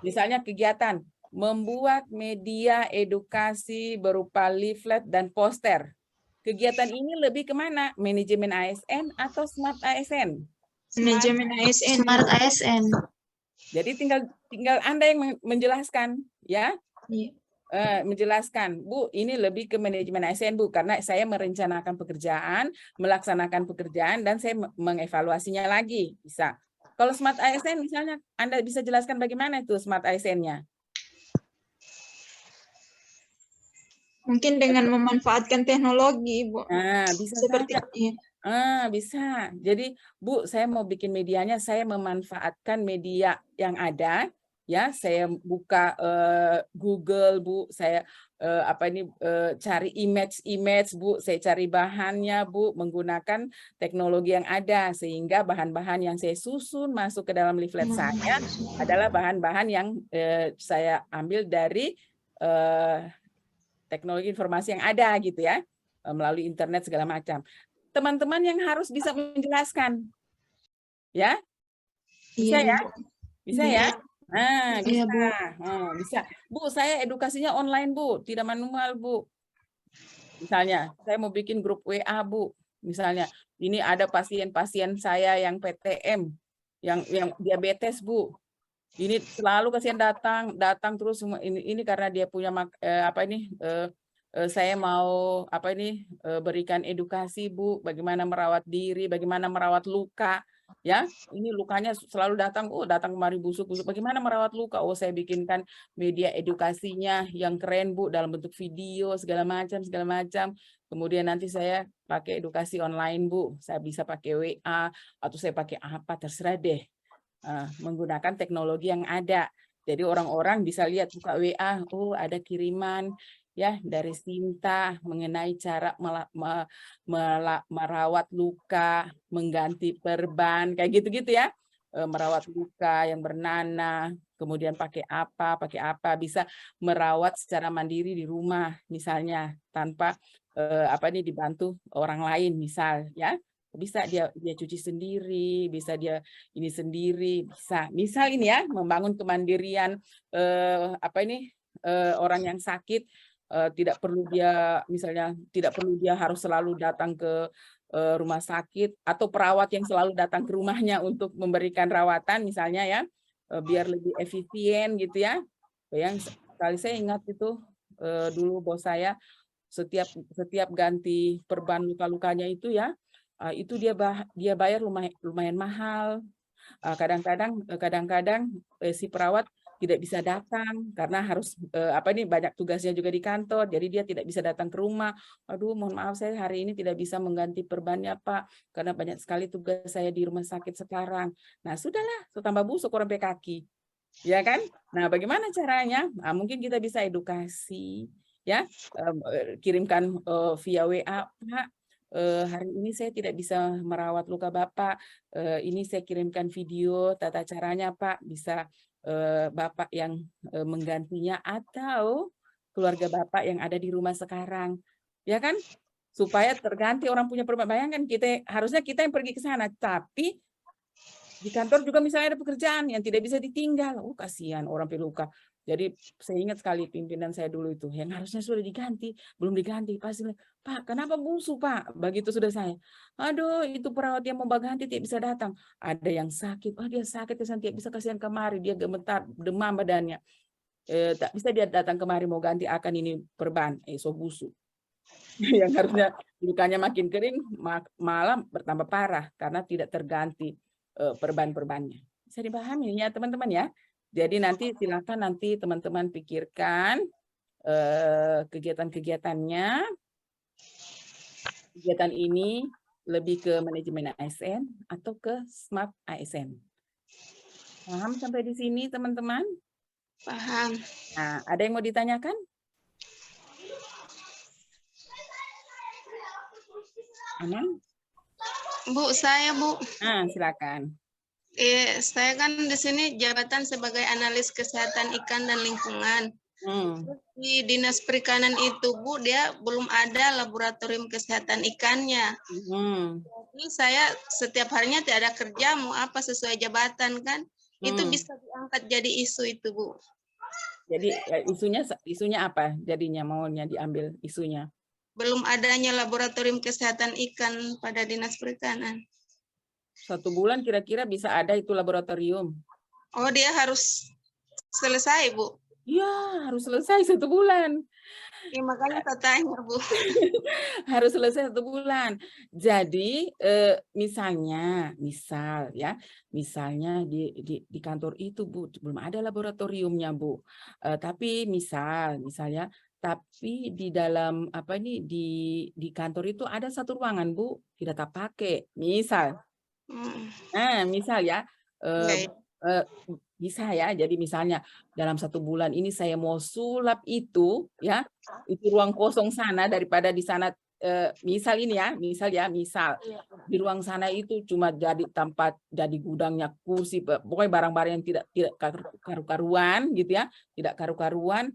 Misalnya kegiatan membuat media edukasi berupa leaflet dan poster. Kegiatan ini lebih kemana? Manajemen ASN atau Smart ASN? Manajemen ASN. Smart ASN. Jadi tinggal Anda yang menjelaskan, ya. Iya. Menjelaskan, Bu, ini lebih ke manajemen ASN, Bu, karena saya merencanakan pekerjaan, melaksanakan pekerjaan, dan saya mengevaluasinya lagi. Bisa. Kalau Smart ASN misalnya, Anda bisa jelaskan bagaimana itu Smart ASN-nya? Mungkin dengan memanfaatkan teknologi, Bu. Nah, bisa Seperti saja. iya. Bisa. Jadi, Bu, saya mau bikin medianya, saya memanfaatkan media yang ada, ya. Saya buka Google, Bu. Saya cari image, Bu. Saya cari bahannya, Bu, menggunakan teknologi yang ada, sehingga bahan-bahan yang saya susun masuk ke dalam leaflet saya adalah bahan-bahan yang saya ambil dari teknologi informasi yang ada gitu ya, melalui internet segala macam. Teman-teman yang harus bisa menjelaskan, ya, bisa ya, bisa ya. Nah, bisa, bisa. Bu, saya edukasinya online, Bu, tidak manual, Bu. Misalnya, saya mau bikin grup WA, Bu. Misalnya, ini ada pasien-pasien saya yang PTM, yang diabetes, Bu. Ini selalu kasihan datang terus semua ini karena dia punya saya mau berikan edukasi, Bu, bagaimana merawat diri, bagaimana merawat luka, ya. Ini lukanya selalu datang kemari busuk-busuk. Bagaimana merawat luka? Oh, saya bikinkan media edukasinya yang keren, Bu, dalam bentuk video segala macam. Kemudian nanti saya pakai edukasi online, Bu. Saya bisa pakai WA atau saya pakai apa, terserah deh. Menggunakan teknologi yang ada. Jadi orang-orang bisa lihat buka WA, oh ada kiriman ya dari Sinta mengenai cara merawat luka, mengganti perban, kayak gitu-gitu ya. merawat luka yang bernanah, kemudian pakai apa, bisa merawat secara mandiri di rumah misalnya tanpa dibantu orang lain misal ya. Bisa dia cuci sendiri, bisa dia ini sendiri, bisa. Misal ini ya, membangun kemandirian orang yang sakit, tidak perlu dia misalnya tidak perlu dia harus selalu datang ke rumah sakit, atau perawat yang selalu datang ke rumahnya untuk memberikan rawatan misalnya ya, biar lebih efisien gitu ya. Yang sekali saya ingat itu dulu bos saya setiap ganti perban luka-lukanya itu ya, itu dia bayar lumayan mahal. Kadang-kadang si perawat tidak bisa datang karena harus banyak tugasnya juga di kantor, jadi dia tidak bisa datang ke rumah. Aduh, mohon maaf saya hari ini tidak bisa mengganti perbannya Pak, karena banyak sekali tugas saya di rumah sakit sekarang. Nah sudahlah, tambah busuk orang kaki, ya kan? Nah bagaimana caranya? Nah, mungkin kita bisa edukasi, ya, kirimkan via WA, Pak. Hari ini saya tidak bisa merawat luka Bapak. Ini saya kirimkan video tata caranya Pak. Bisa Bapak yang menggantinya atau keluarga Bapak yang ada di rumah sekarang. Ya kan? Supaya terganti orang punya perban. Bayangkan harusnya kita yang pergi ke sana, tapi di kantor juga misalnya ada pekerjaan yang tidak bisa ditinggal. Kasihan orang peluka. Jadi saya ingat sekali pimpinan saya dulu itu, yang harusnya sudah diganti, belum diganti. Pasti, Pak, kenapa busuk, Pak? Begitu sudah saya. Aduh, itu perawat yang mau ganti tidak bisa datang. Ada yang sakit, dia sakit, tidak bisa kasihan kemari, dia gemetar, demam badannya. Tak bisa dia datang kemari mau ganti akan ini perban, so busuk. Yang harusnya lukanya makin kering, malah bertambah parah karena tidak terganti perban-perbannya. Bisa dipahami ya teman-teman ya. Jadi nanti silakan nanti teman-teman pikirkan kegiatan-kegiatannya. Kegiatan ini lebih ke manajemen ASN atau ke Smart ASN. Paham sampai di sini teman-teman? Paham. Nah, ada yang mau ditanyakan? Aman? Bu, saya Bu. Silakan. Saya kan di sini jabatan sebagai analis kesehatan ikan dan lingkungan. Di Dinas Perikanan itu Bu, dia belum ada laboratorium kesehatan ikannya. Jadi saya setiap harinya tidak ada kerja, mau apa sesuai jabatan kan. Itu bisa diangkat jadi isu itu Bu. Jadi isunya apa jadinya maunya diambil isunya? Belum adanya laboratorium kesehatan ikan pada Dinas Perikanan. 1 bulan kira-kira bisa ada itu laboratorium. Oh, dia harus selesai, Bu? Iya, harus selesai 1 bulan. Ya, makanya saya tanya, Bu. Harus selesai 1 bulan. Jadi misalnya di kantor itu Bu, belum ada laboratoriumnya Bu. Tapi misalnya, tapi di dalam di kantor itu ada 1 ruangan Bu, tidak terpakai. Misal ya, bisa ya. Jadi misalnya dalam 1 bulan ini saya mau sulap itu ya, itu ruang kosong sana daripada di sana, misal di ruang sana itu cuma jadi tempat, jadi gudangnya kursi, pokoknya barang-barang yang tidak karu-karuan gitu ya, tidak karu-karuan.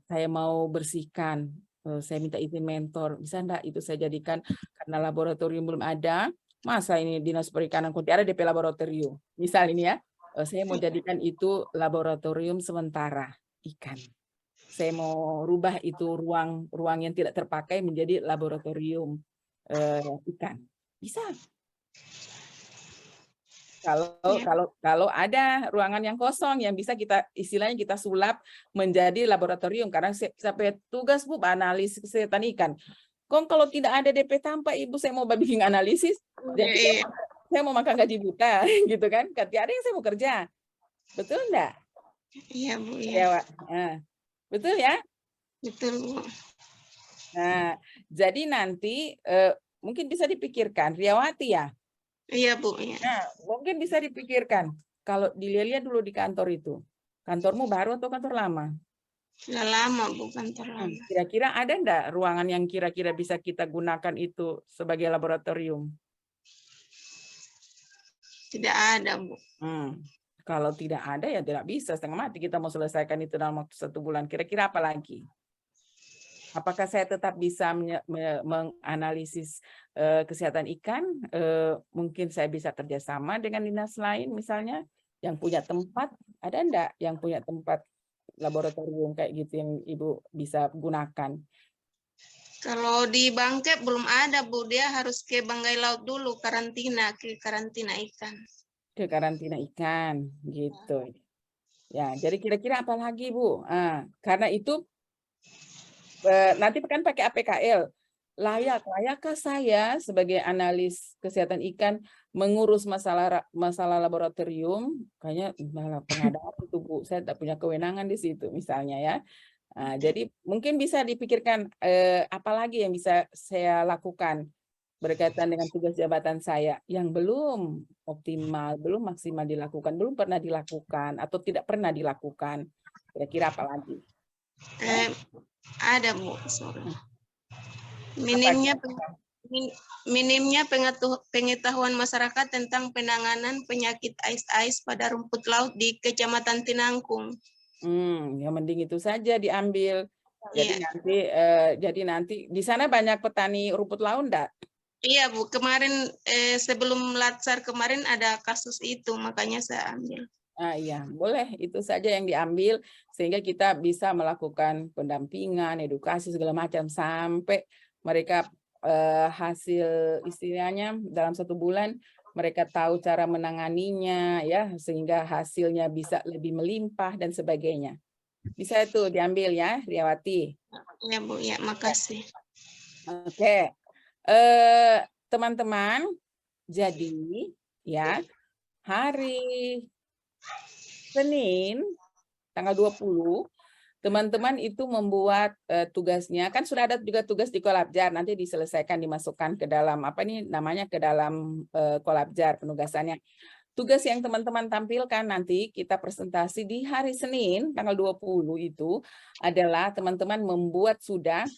Saya mau bersihkan, saya minta izin mentor, bisa enggak itu saya jadikan, karena laboratorium belum ada. Masa ini Dinas Perikanan Kuntiara DP laboratorium. Misal ini ya, saya mau jadikan itu laboratorium sementara ikan. Saya mau rubah itu ruang yang tidak terpakai menjadi laboratorium ikan. Bisa. Kalau ada ruangan yang kosong yang bisa istilahnya kita sulap menjadi laboratorium, karena sampai tugas Bu analis kesehatan ikan. Kalau tidak ada DP tanpa Ibu, saya mau bikin analisis, jadi saya mau makan gaji buta, gitu kan? Tidak ada yang saya mau kerja, betul enggak? Iya Bu. Iya. Betul ya? Betul Bu. Nah, jadi nanti mungkin bisa dipikirkan, Riawati ya? Iya Bu. Iya. Nah, mungkin bisa dipikirkan, kalau dilihat dulu di kantor itu, kantormu baru atau kantor lama? Sudah lama Bu, kantor lama. Kira-kira ada enggak ruangan yang kira-kira bisa kita gunakan itu sebagai laboratorium? Tidak ada, Bu. Kalau tidak ada ya tidak bisa, setengah mati kita mau selesaikan itu dalam waktu 1 bulan. Kira-kira apa lagi? Apakah saya tetap bisa menganalisis kesehatan ikan? Mungkin saya bisa kerjasama dengan dinas lain misalnya, yang punya tempat, ada enggak yang punya tempat laboratorium kayak gitu yang Ibu bisa gunakan? Kalau di Bangkep belum ada, Bu. Dia harus ke Banggai Laut dulu, ke karantina ikan. Ke karantina ikan, gitu. Ya, jadi kira-kira apa lagi, Bu? Karena itu nanti kan pakai APKL. Layakkah saya sebagai analis kesehatan ikan mengurus masalah laboratorium? Kayaknya malah pengadaan itu, Bu. Saya tak punya kewenangan di situ misalnya ya. Jadi mungkin bisa dipikirkan apa lagi yang bisa saya lakukan berkaitan dengan tugas jabatan saya yang belum optimal, belum maksimal dilakukan, belum pernah dilakukan atau tidak pernah dilakukan. Kira-kira apa lagi? Ada, Bu. Sorry. Minimnya pengetahuan masyarakat tentang penanganan penyakit ais pada rumput laut di Kecamatan Tinangkung. Yang mending itu saja diambil. Jadi nanti di sana banyak petani rumput laut enggak? Iya, Bu. Kemarin sebelum Latsar kemarin ada kasus itu, makanya saya ambil. Iya, boleh itu saja yang diambil sehingga kita bisa melakukan pendampingan, edukasi segala macam sampai mereka hasil istilahnya dalam 1 bulan mereka tahu cara menanganinya ya sehingga hasilnya bisa lebih melimpah dan sebagainya. Bisa itu diambil ya, Riawati. Ya, Bu. Ya, makasih. Oke. Teman-teman, jadi ya hari Senin tanggal 20 teman-teman itu membuat tugasnya, kan sudah ada juga tugas di Kolabjar, nanti diselesaikan dimasukkan ke dalam apa nih namanya ke dalam Kolabjar penugasannya. Tugas yang teman-teman tampilkan nanti kita presentasi di hari Senin tanggal 20 itu adalah teman-teman membuat sudah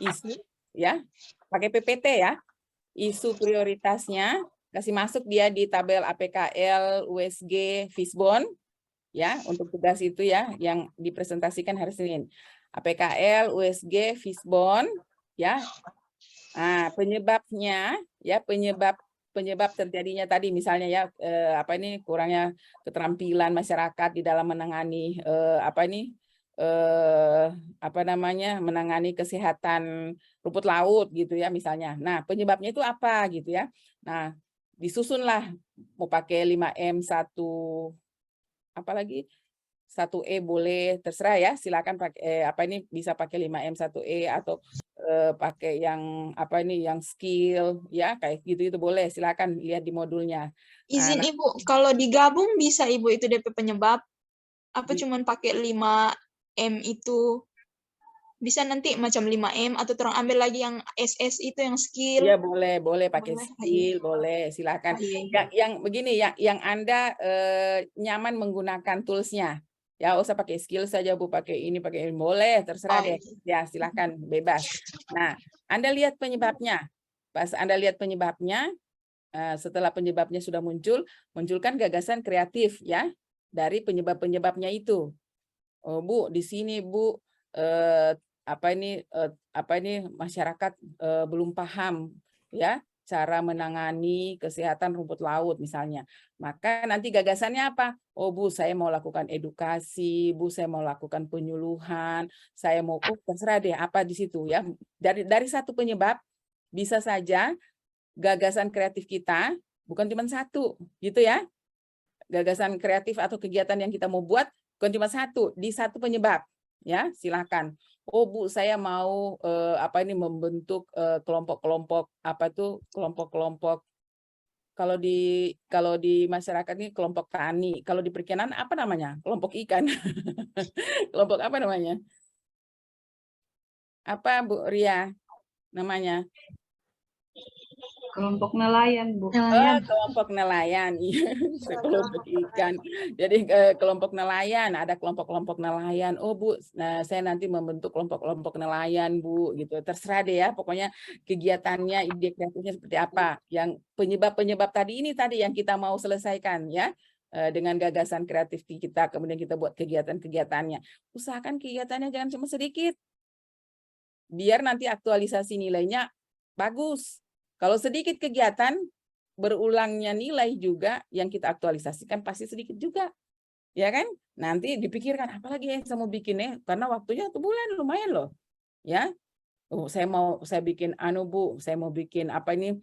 isu ya, pakai PPT ya. Isu prioritasnya kasih masuk dia di tabel APKL, USG, Fisbon ya untuk tugas itu ya yang dipresentasikan hari Senin. APKL, USG, Fisbon ya. Penyebabnya ya penyebab terjadinya tadi misalnya ya apa ini kurangnya keterampilan masyarakat di dalam menangani menangani kesehatan rumput laut gitu ya misalnya. Nah, penyebabnya itu apa gitu ya. Nah, disusunlah mau pakai 5M 1 apalagi 1E boleh terserah ya, silakan pakai bisa pakai 5M 1E atau pakai yang yang skill ya kayak gitu itu boleh, silakan lihat di modulnya. Izin Ibu, kalau digabung bisa Ibu itu DP penyebab apa cuman pakai 5M itu bisa nanti macam 5M atau terang ambil lagi yang SS itu yang skill. Iya boleh pakai skill, boleh silakan. Yang begini yang Anda nyaman menggunakan toolsnya. Ya usah pakai skill saja Bu, pakai ini boleh terserah deh. Ya silakan bebas. Nah, Anda lihat penyebabnya. Pas Anda lihat penyebabnya, setelah penyebabnya sudah muncul, munculkan gagasan kreatif ya dari penyebab-penyebabnya itu. Oh Bu, di sini Bu masyarakat belum paham ya cara menangani kesehatan rumput laut misalnya. Maka nanti gagasannya apa? Oh Bu, saya mau lakukan edukasi, Bu, saya mau lakukan penyuluhan, saya mau terserah deh apa di situ ya. Dari satu penyebab bisa saja gagasan kreatif kita bukan cuma satu, gitu ya. Gagasan kreatif atau kegiatan yang kita mau buat bukan cuma satu, di satu penyebab. Ya, silakan. Oh Bu, saya mau membentuk kelompok-kelompok kelompok-kelompok kalau di masyarakat ini kelompok tani, kalau di perikanan apa namanya? Kelompok ikan. Kelompok apa namanya? Apa Bu Ria namanya? Kelompok nelayan, Bu. Oh, kelompok nelayan, iya, sekelompok ikan. Jadi kelompok nelayan, ada kelompok-kelompok nelayan. Oh Bu, nah saya nanti membentuk kelompok-kelompok nelayan Bu, gitu. Terserah deh ya, pokoknya kegiatannya, ide kreatifnya seperti apa. Yang penyebab-penyebab tadi ini tadi yang kita mau selesaikan ya, dengan gagasan kreatif kita. Kemudian kita buat kegiatan-kegiatannya. Usahakan kegiatannya jangan cuma sedikit, biar nanti aktualisasi nilainya bagus. Kalau sedikit kegiatan, berulangnya nilai juga yang kita aktualisasikan pasti sedikit juga. Ya kan? Nanti dipikirkan, apalagi yang saya mau bikinnya, karena waktunya 1 bulan lumayan loh. Ya, oh, saya bikin Bu, saya mau bikin apa ini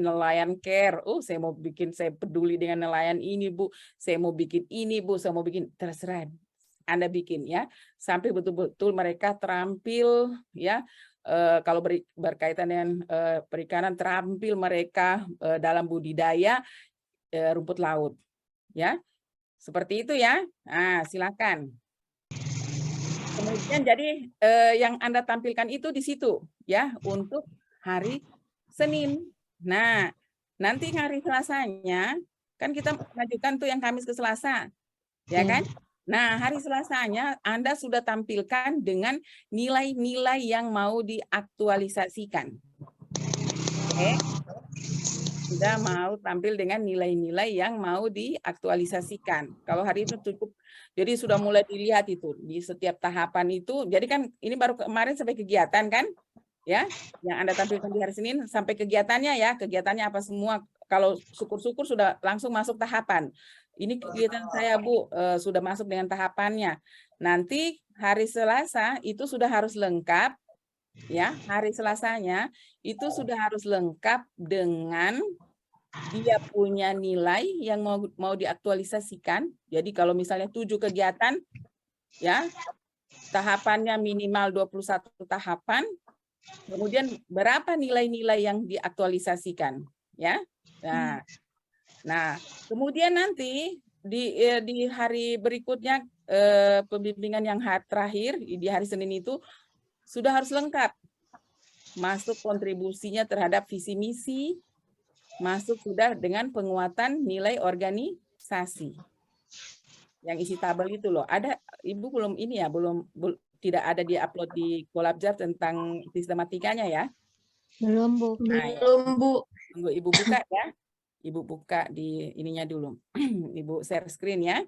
nelayan care. Oh, saya mau bikin, saya peduli dengan nelayan ini Bu. Saya mau bikin ini Bu, saya mau bikin, terserah Anda bikin ya, sampai betul-betul mereka terampil ya. Kalau berkaitan dengan perikanan, terampil mereka dalam budidaya rumput laut ya, seperti itu ya. Nah, silakan. Kemudian jadi yang Anda tampilkan itu di situ ya, untuk hari Senin. Nah, nanti hari Selasanya kan kita mengajukan tuh yang Kamis ke Selasa, ya kan? Nah, hari Selasanya Anda sudah tampilkan dengan nilai-nilai yang mau diaktualisasikan. Oke. Sudah mau tampil dengan nilai-nilai yang mau diaktualisasikan. Kalau hari itu cukup, jadi sudah mulai dilihat itu di setiap tahapan itu. Jadi kan ini baru kemarin sampai kegiatan kan? Ya, yang Anda tampilkan di hari Senin sampai kegiatannya ya, kegiatannya apa semua. Kalau syukur-syukur sudah langsung masuk tahapan. Ini kegiatan saya Bu, sudah masuk dengan tahapannya. Nanti hari Selasa itu sudah harus lengkap, ya. Hari Selasanya itu sudah harus lengkap dengan dia punya nilai yang mau diaktualisasikan. Jadi kalau misalnya 7 kegiatan, ya, tahapannya minimal 21 tahapan. Kemudian berapa nilai-nilai yang diaktualisasikan, ya. Nah, kemudian nanti di hari berikutnya pembimbingan yang terakhir di hari Senin itu sudah harus lengkap. Masuk kontribusinya terhadap visi misi, masuk sudah dengan penguatan nilai organisasi. Yang isi tabel itu loh. Ada Ibu belum ini ya, belum tidak ada di-upload di Colabjar tentang sistematikanya ya? Belum, Bu. Nah, ya. Belum, Bu. Tunggu Ibu buka ya. Ibu buka di ininya dulu. Ibu share screen ya.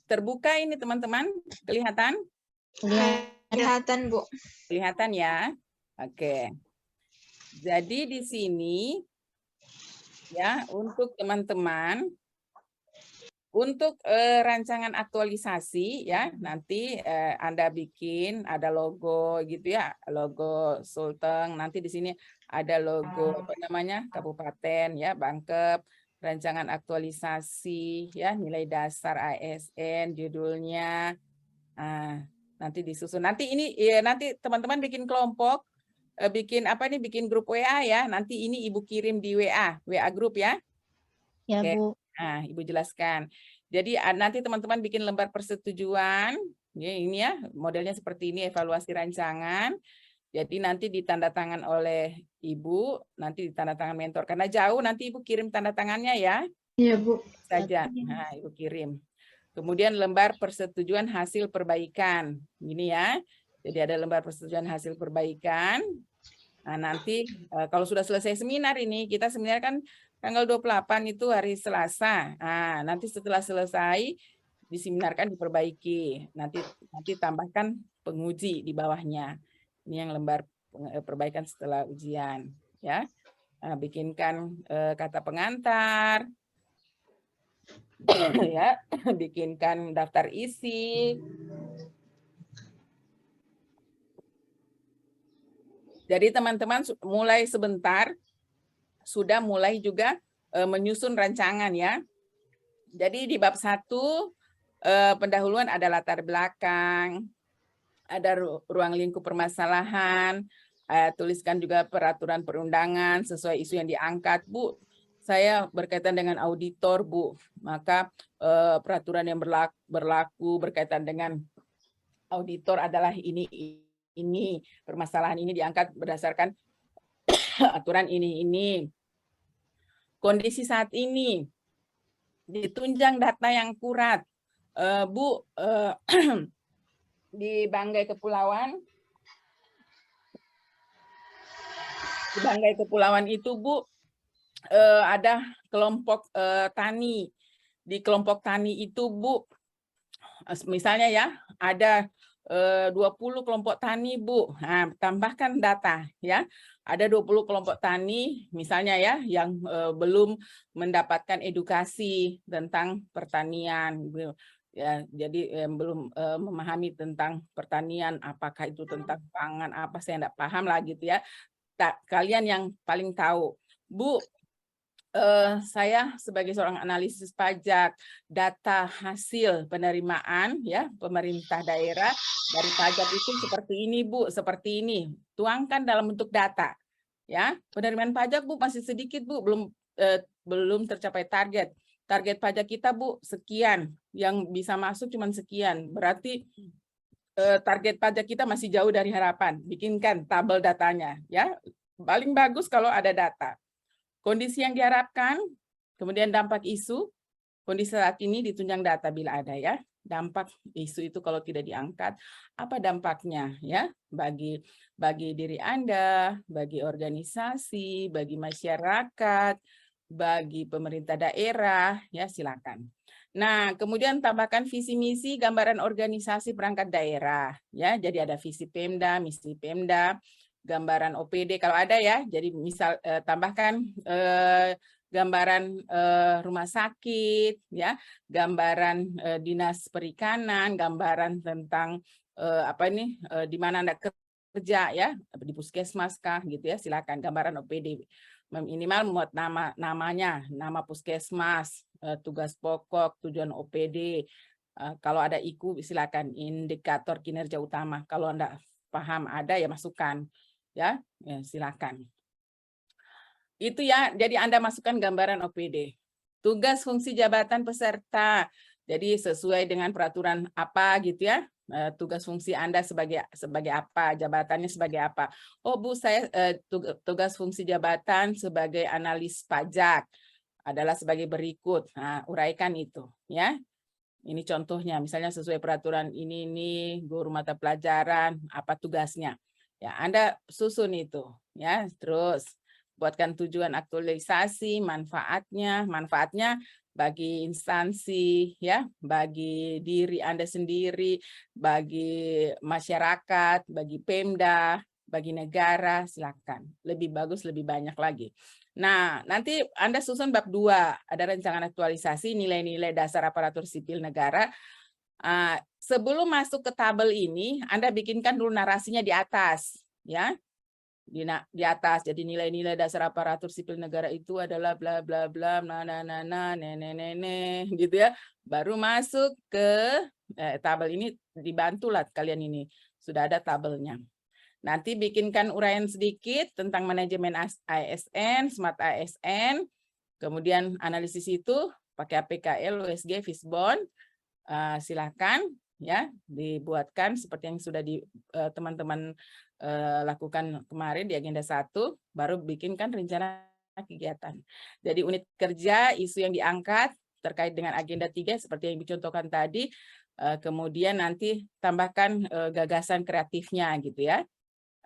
Terbuka ini teman-teman, kelihatan? Kelihatan, Bu. Kelihatan ya? Oke. Jadi di sini ya, untuk teman-teman, untuk rancangan aktualisasi ya, nanti Anda bikin ada logo gitu ya, logo Sulteng, nanti di sini ada logo apa namanya? Kabupaten ya, Bangkep. Rancangan aktualisasi ya, nilai dasar ASN, judulnya. Nah, nanti disusun. Nanti ini ya, nanti teman-teman bikin kelompok, bikin apa nih, bikin grup WA ya. Nanti ini Ibu kirim di WA grup ya. Ya, Oke. Bu. Nah, Ibu jelaskan. Jadi nanti teman-teman bikin lembar persetujuan. Ya, ini ya, modelnya seperti ini, evaluasi rancangan. Jadi nanti ditanda tangan oleh Ibu, nanti ditanda tangan mentor. Karena jauh, nanti Ibu kirim tanda tangannya ya. Iya, Bu. Saja. Nah, Ibu kirim. Kemudian lembar persetujuan hasil perbaikan. Ini ya. Jadi ada lembar persetujuan hasil perbaikan. Nah, nanti kalau sudah selesai seminar ini, kita seminar kan tanggal 28 itu hari Selasa. Nah, nanti setelah selesai diseminarkan diperbaiki. Nanti tambahkan penguji di bawahnya. Ini yang lembar perbaikan setelah ujian, ya. Nah, bikinkan kata pengantar, ya, bikinkan daftar isi. Jadi teman-teman mulai sebentar sudah mulai juga menyusun rancangan ya. Jadi di bab 1 pendahuluan ada latar belakang, ada ruang lingkup permasalahan, tuliskan juga peraturan perundangan sesuai isu yang diangkat, Bu. Saya berkaitan dengan auditor, Bu. Maka peraturan yang berlaku berkaitan dengan auditor adalah ini. Permasalahan ini diangkat berdasarkan aturan ini. Kondisi saat ini, ditunjang data yang akurat. Bu, di Banggai Kepulauan itu, Bu, ada kelompok tani. Di kelompok tani itu, Bu, misalnya ya, ada 20 kelompok tani, Bu. Nah, tambahkan data ya. Ada 20 kelompok tani misalnya ya yang belum mendapatkan edukasi tentang pertanian. Ya, jadi belum memahami tentang pertanian, apakah itu tentang pangan, apa saya enggak paham lah gitu ya. Kalian yang paling tahu. Bu, saya sebagai seorang analisis pajak, data hasil penerimaan ya pemerintah daerah dari pajak itu seperti ini, Bu, seperti ini. Tuangkan dalam bentuk data. Ya, penerimaan pajak, Bu, masih sedikit, Bu, belum tercapai target. Target pajak kita, Bu, sekian. Yang bisa masuk cuma sekian. Berarti target pajak kita masih jauh dari harapan. Bikinkan tabel datanya, ya. Paling bagus kalau ada data. Kondisi yang diharapkan, kemudian dampak isu, kondisi saat ini ditunjang data bila ada ya. Dampak isu itu kalau tidak diangkat, apa dampaknya ya bagi diri Anda, bagi organisasi, bagi masyarakat, bagi pemerintah daerah, ya silakan. Nah, kemudian tambahkan visi misi, gambaran organisasi perangkat daerah ya. Jadi ada visi Pemda, misi Pemda, gambaran OPD kalau ada ya. Jadi misal tambahkan gambaran rumah sakit ya, gambaran dinas perikanan, gambaran tentang di mana Anda kerja ya, di puskesmas kah gitu ya, silakan gambaran OPD. Minimal muat namanya, nama puskesmas, tugas pokok, tujuan OPD. Kalau ada IKU silakan indikator kinerja utama. Kalau Anda paham ada ya masukkan. Ya, silakan. Itu ya, jadi Anda masukkan gambaran OPD. Tugas fungsi jabatan peserta. Jadi sesuai dengan peraturan apa gitu ya. Tugas fungsi Anda sebagai apa, jabatannya sebagai apa. Oh, Bu, saya tugas fungsi jabatan sebagai analis pajak adalah sebagai berikut. Nah, uraikan itu ya. Ini contohnya, misalnya sesuai peraturan ini guru mata pelajaran, apa tugasnya. Ya, Anda susun itu ya. Terus buatkan tujuan aktualisasi, manfaatnya bagi instansi ya, bagi diri Anda sendiri, bagi masyarakat, bagi Pemda, bagi negara, silakan. Lebih bagus, lebih banyak lagi. Nah, nanti Anda susun bab 2, ada rancangan aktualisasi nilai-nilai dasar aparatur sipil negara. Sebelum masuk ke tabel ini, Anda bikinkan dulu narasinya di atas, ya. Di atas, jadi nilai-nilai dasar aparatur sipil negara itu adalah bla bla bla, nenek gitu ya. Baru masuk ke tabel ini, dibantulah kalian ini, sudah ada tabelnya. Nanti bikinkan uraian sedikit tentang manajemen ASN, Smart ASN, kemudian analisis itu pakai APKL, USG, Fishbone, silakan ya dibuatkan seperti yang sudah teman-teman lakukan kemarin di agenda 1, baru bikinkan rencana kegiatan. Jadi unit kerja, isu yang diangkat terkait dengan agenda 3 seperti yang dicontohkan tadi, kemudian nanti tambahkan gagasan kreatifnya gitu ya.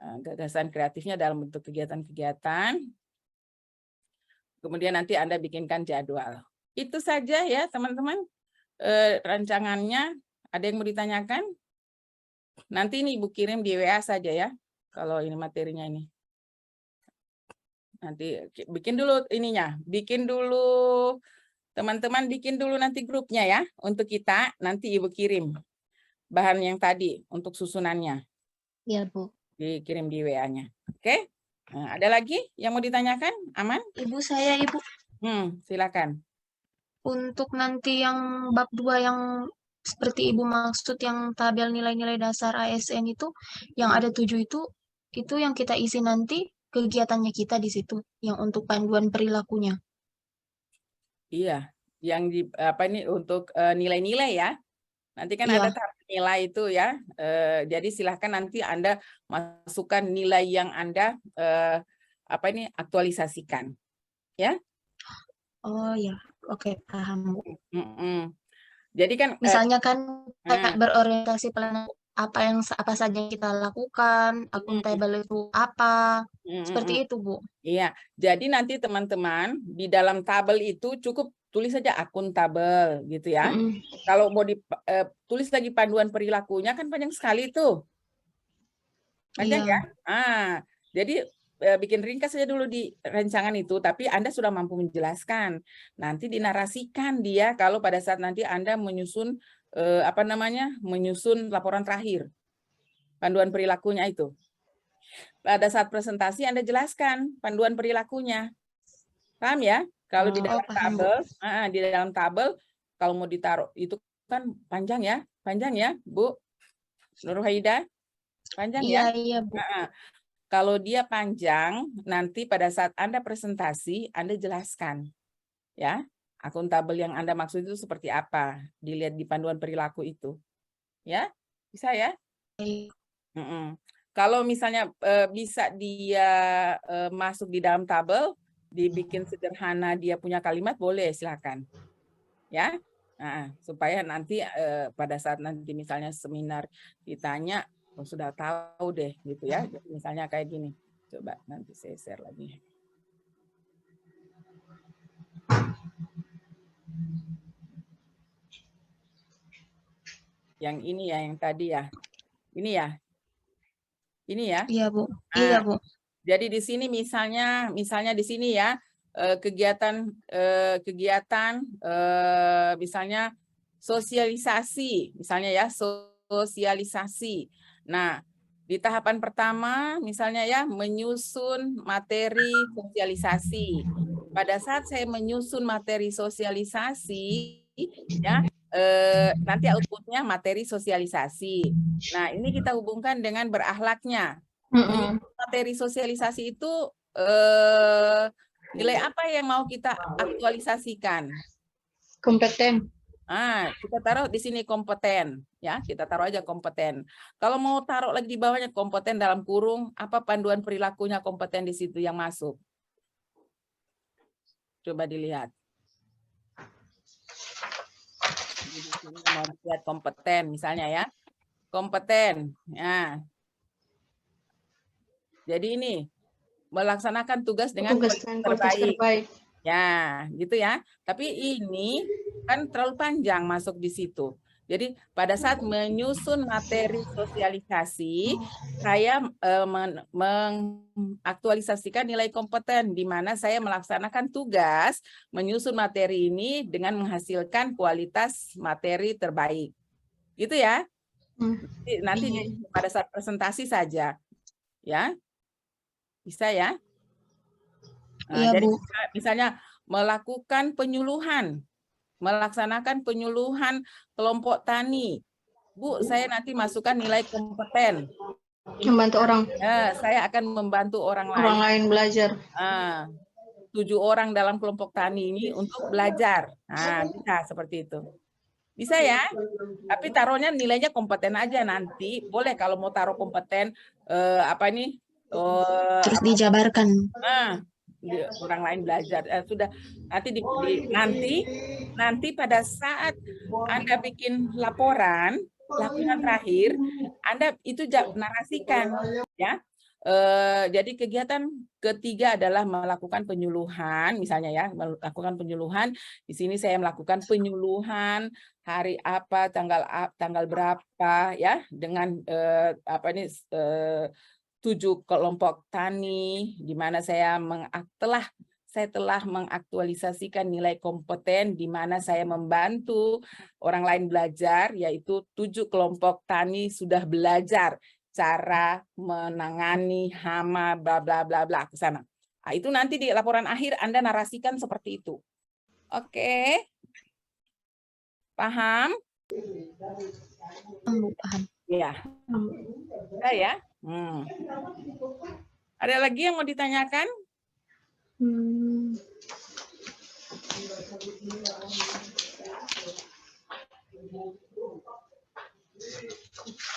Gagasan kreatifnya dalam bentuk kegiatan-kegiatan. Kemudian nanti Anda bikinkan jadwal. Itu saja ya teman-teman rancangannya. Ada yang mau ditanyakan? Nanti ini Ibu kirim di WA saja ya. Kalau ini materinya ini. Nanti bikin dulu ininya. Bikin dulu, teman-teman bikin dulu nanti grupnya ya. Untuk kita nanti Ibu kirim bahan yang tadi untuk susunannya. Iya, Bu. Dikirim di WA-nya. Oke? Nah, ada lagi yang mau ditanyakan? Aman? Ibu saya, Ibu. Silakan. untuk nanti yang bab 2 yang seperti Ibu maksud yang tabel nilai-nilai dasar ASN itu yang ada 7 itu yang kita isi nanti kegiatannya kita di situ yang untuk panduan perilakunya. Iya, yang di apa ini untuk nilai-nilai ya. Nanti kan Iya. ada tahap nilai itu ya. Jadi silahkan nanti Anda masukkan nilai yang Anda apa ini aktualisasikan. Ya. Oh ya, oke, paham, Bu. Jadi kan Misalnya kan kayak berorientasi plan apa saja yang kita lakukan, akuntabel itu apa, seperti itu, Bu. Iya, jadi nanti teman-teman di dalam tabel itu cukup tulis saja akuntabel gitu ya. Kalau mau tulis lagi panduan perilakunya kan panjang sekali tuh. Panjang Iya. ya. Jadi bikin ringkas saja dulu di rancangan itu, tapi Anda sudah mampu menjelaskan. Nanti dinarasikan dia kalau pada saat nanti Anda menyusun apa namanya? Menyusun laporan terakhir. Panduan perilakunya itu. Pada saat presentasi Anda jelaskan panduan perilakunya. Paham ya? Kalau di dalam paham, Bu. tabel, di dalam tabel kalau mau ditaruh itu kan panjang ya, Bu Nur Haida, panjang ya. Iya, Bu. Kalau dia panjang, nanti pada saat Anda presentasi, Anda jelaskan, ya, akuntabel yang Anda maksud itu seperti apa, dilihat di panduan perilaku itu, ya, bisa ya? Kalau misalnya bisa dia masuk di dalam tabel, dibikin sederhana dia punya kalimat, boleh silakan, ya, supaya nanti pada saat nanti misalnya seminar ditanya, sudah tahu deh gitu ya. Jadi misalnya kayak gini. Coba nanti saya share lagi. Yang ini ya, yang tadi ya. Ini ya. Ini ya. Iya, Bu. Iya, Bu. Jadi di sini misalnya di sini ya, kegiatan misalnya sosialisasi, misalnya ya, sosialisasi. Nah, di tahapan pertama misalnya ya menyusun materi sosialisasi. Pada saat saya menyusun materi sosialisasi ya nanti outputnya materi sosialisasi. Nah, ini kita hubungkan dengan berakhlaknya. Materi sosialisasi itu nilai apa yang mau kita aktualisasikan? Kompeten. Kita taruh di sini kompeten, ya. Kita taruh aja kompeten. Kalau mau taruh lagi di bawahnya kompeten dalam kurung, apa panduan perilakunya kompeten di situ yang masuk? Coba dilihat. Mau lihat kompeten, misalnya ya, kompeten. Ya. Jadi ini melaksanakan tugas dengan kualitas terbaik. Ya, gitu ya. Tapi ini kan terlalu panjang masuk di situ. Jadi pada saat menyusun materi sosialisasi, saya mengaktualisasikan nilai kompeten di mana saya melaksanakan tugas menyusun materi ini dengan menghasilkan kualitas materi terbaik. Gitu ya. Nanti pada saat presentasi saja. Ya. Bisa ya? Iya, jadi Bu. misalnya melakukan penyuluhan, melaksanakan penyuluhan kelompok tani. Bu, saya nanti masukkan nilai kompeten. Membantu orang. Ya, saya akan membantu orang lain belajar. 7 orang dalam kelompok tani ini untuk belajar. Bisa seperti itu. Bisa ya? Tapi taruhnya nilainya kompeten aja nanti. Boleh kalau mau taruh kompeten terus dijabarkan. Orang lain belajar sudah nanti pada saat Anda bikin laporan terakhir Anda itu narasikan ya. Jadi kegiatan ketiga adalah melakukan penyuluhan, misalnya ya, melakukan penyuluhan. Di sini saya melakukan penyuluhan hari apa, tanggal berapa ya, dengan 7 kelompok tani, di mana saya telah mengaktualisasikan nilai kompeten, di mana saya membantu orang lain belajar, yaitu 7 kelompok tani sudah belajar cara menangani hama, bla bla bla bla ke sana. Itu nanti di laporan akhir Anda narasikan seperti itu. Oke. Paham? Bu, paham. Ya. Ada ya? Ada lagi yang mau ditanyakan?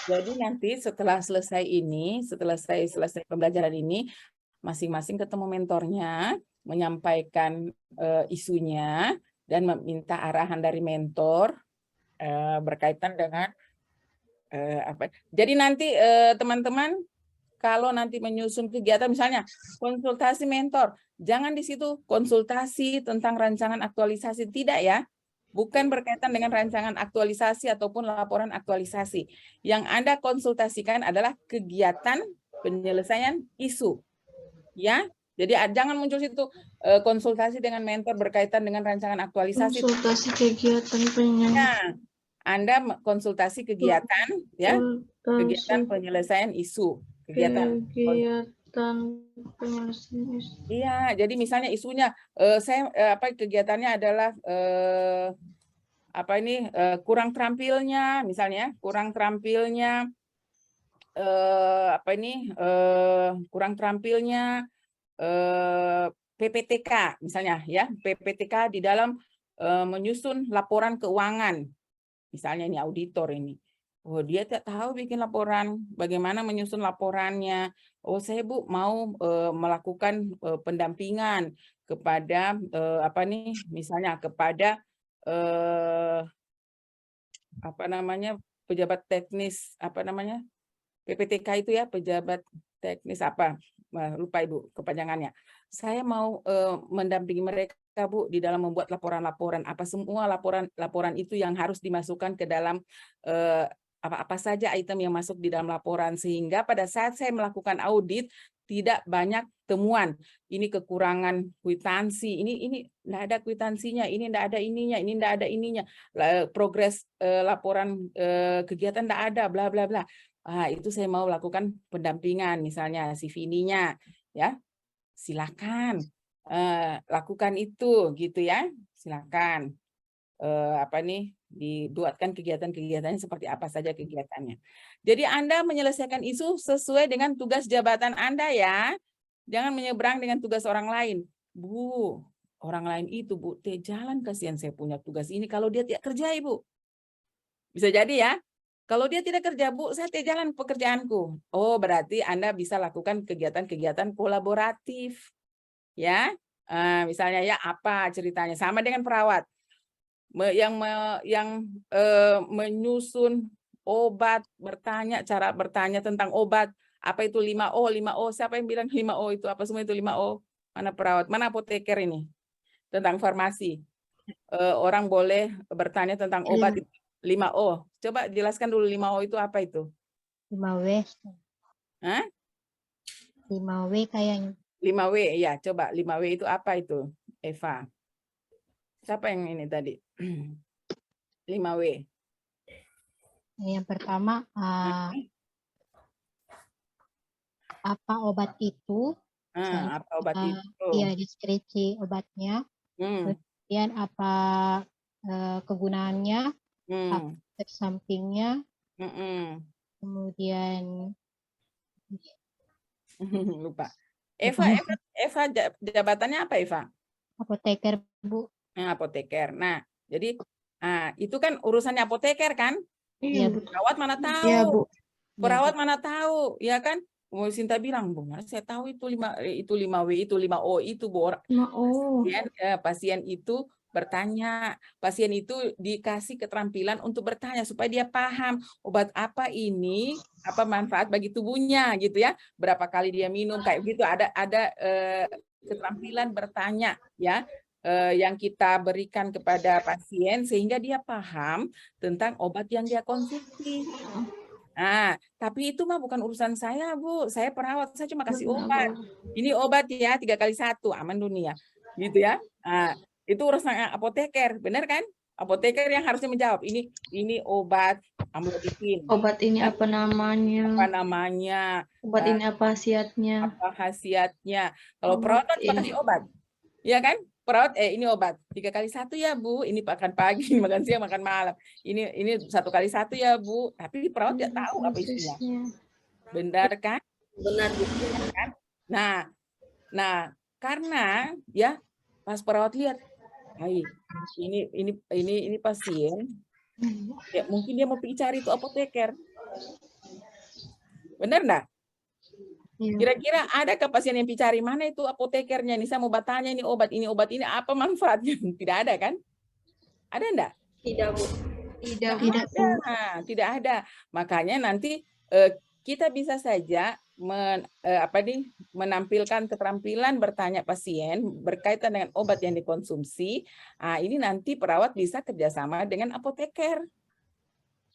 Jadi nanti setelah selesai ini, setelah selesai pembelajaran ini, masing-masing ketemu mentornya, menyampaikan isunya, dan meminta arahan dari mentor berkaitan dengan apa. Jadi nanti teman-teman, kalau nanti menyusun kegiatan, misalnya konsultasi mentor, jangan di situ konsultasi tentang rancangan aktualisasi, tidak ya. Bukan berkaitan dengan rancangan aktualisasi ataupun laporan aktualisasi. Yang Anda konsultasikan adalah kegiatan penyelesaian isu. Ya, jadi jangan muncul situ konsultasi dengan mentor berkaitan dengan rancangan aktualisasi. Konsultasi kegiatan penyelesaian. Ya, Anda konsultasi kegiatan, ya, kegiatan penyelesaian isu. Kegiatan Penyelesaian isu. Iya, jadi misalnya isunya kegiatannya adalah kurang terampilnya, misalnya kurang terampilnya PPTK misalnya ya, PPTK di dalam menyusun laporan keuangan. Misalnya ini auditor ini. Oh, dia tidak tahu bikin laporan, bagaimana menyusun laporannya. Oh, saya Bu mau melakukan pendampingan kepada misalnya kepada pejabat teknis PPTK itu ya, pejabat teknis lupa Ibu kepanjangannya. Saya mau mendampingi mereka Bu di dalam membuat laporan-laporan, apa semua laporan itu yang harus dimasukkan ke dalam apa saja item yang masuk di dalam laporan, sehingga pada saat saya melakukan audit tidak banyak temuan. Ini kekurangan kwitansi, ini enggak ada kwitansinya, ini enggak ada ininya, ini enggak ada ininya. Progres laporan kegiatan enggak ada, bla bla bla. Itu saya mau lakukan pendampingan, misalnya CV-nya ya. Silakan lakukan itu gitu ya. Silakan dibuatkan kegiatan-kegiatannya seperti apa saja kegiatannya. Jadi Anda menyelesaikan isu sesuai dengan tugas jabatan Anda ya. Jangan menyeberang dengan tugas orang lain. Bu, orang lain itu Bu, jalan, kasihan saya punya tugas ini kalau dia tidak kerja Ibu. Bisa jadi ya. Kalau dia tidak kerja Bu, saya jalan pekerjaanku. Oh, berarti Anda bisa lakukan kegiatan-kegiatan kolaboratif. Ya. Misalnya ya apa ceritanya, sama dengan perawat. Yang menyusun obat, cara bertanya tentang obat, apa itu 5O, 5O, siapa yang bilang 5O itu, apa semua itu 5O, mana perawat, mana apoteker ini, tentang farmasi, orang boleh bertanya tentang obat 5O, coba jelaskan dulu 5O itu apa itu? 5W. Hah? 5W kayaknya. 5W, ya coba 5W itu apa itu, Eva? Siapa yang ini tadi? 5W. Yang pertama, apa obat itu? Apa obat itu? Iya, deskripsi obatnya. Kemudian apa kegunaannya, apa efek sampingnya. Kemudian lupa. Eva jabatannya apa Eva? Apoteker Bu. Apoteker. Nah, jadi itu kan urusannya apoteker kan? Iya Bu. Perawat mana tahu? Iya Bu. Perawat mana tahu, ya kan? Mau Sinta bilang, Bu, mana saya tahu itu 5W, itu 5O itu Bu. Pasien itu bertanya, pasien itu dikasih keterampilan untuk bertanya supaya dia paham obat apa ini, apa manfaat bagi tubuhnya gitu ya, berapa kali dia minum kayak gitu, ada keterampilan bertanya ya, yang kita berikan kepada pasien sehingga dia paham tentang obat yang dia konsumsi. Tapi itu mah bukan urusan saya Bu, saya perawat, saya cuma kasih obat. Ini obat ya 3x1 aman dunia, gitu ya. Itu urusan apoteker, benar kan? Apoteker yang harusnya menjawab, ini obat amlodipin. Obat ini apa namanya? Apa namanya? Obat ini apa khasiatnya? Apa khasiatnya? Kalau perawat cuma kasih obat, ya kan? perawat, ini obat 3 kali 1 ya Bu, ini makan pagi, ini makan siang, makan malam. Ini 1 kali 1 ya Bu, tapi perawat tidak tahu apa isinya. Benar kan? Benar, Bu. Nah, karena ya pas perawat lihat, hai, ini pasien, ya mungkin dia mau pergi cari itu apoteker. Benar enggak? Kira-kira adakah pasien yang cari mana itu apotekernya? Nih saya mau bertanya ini obat ini apa manfaatnya? Tidak ada kan? Ada enggak? Tidak, Bu. Tidak ada. Makanya nanti kita bisa saja menampilkan keterampilan bertanya pasien berkaitan dengan obat yang dikonsumsi. Ini nanti perawat bisa kerjasama dengan apoteker.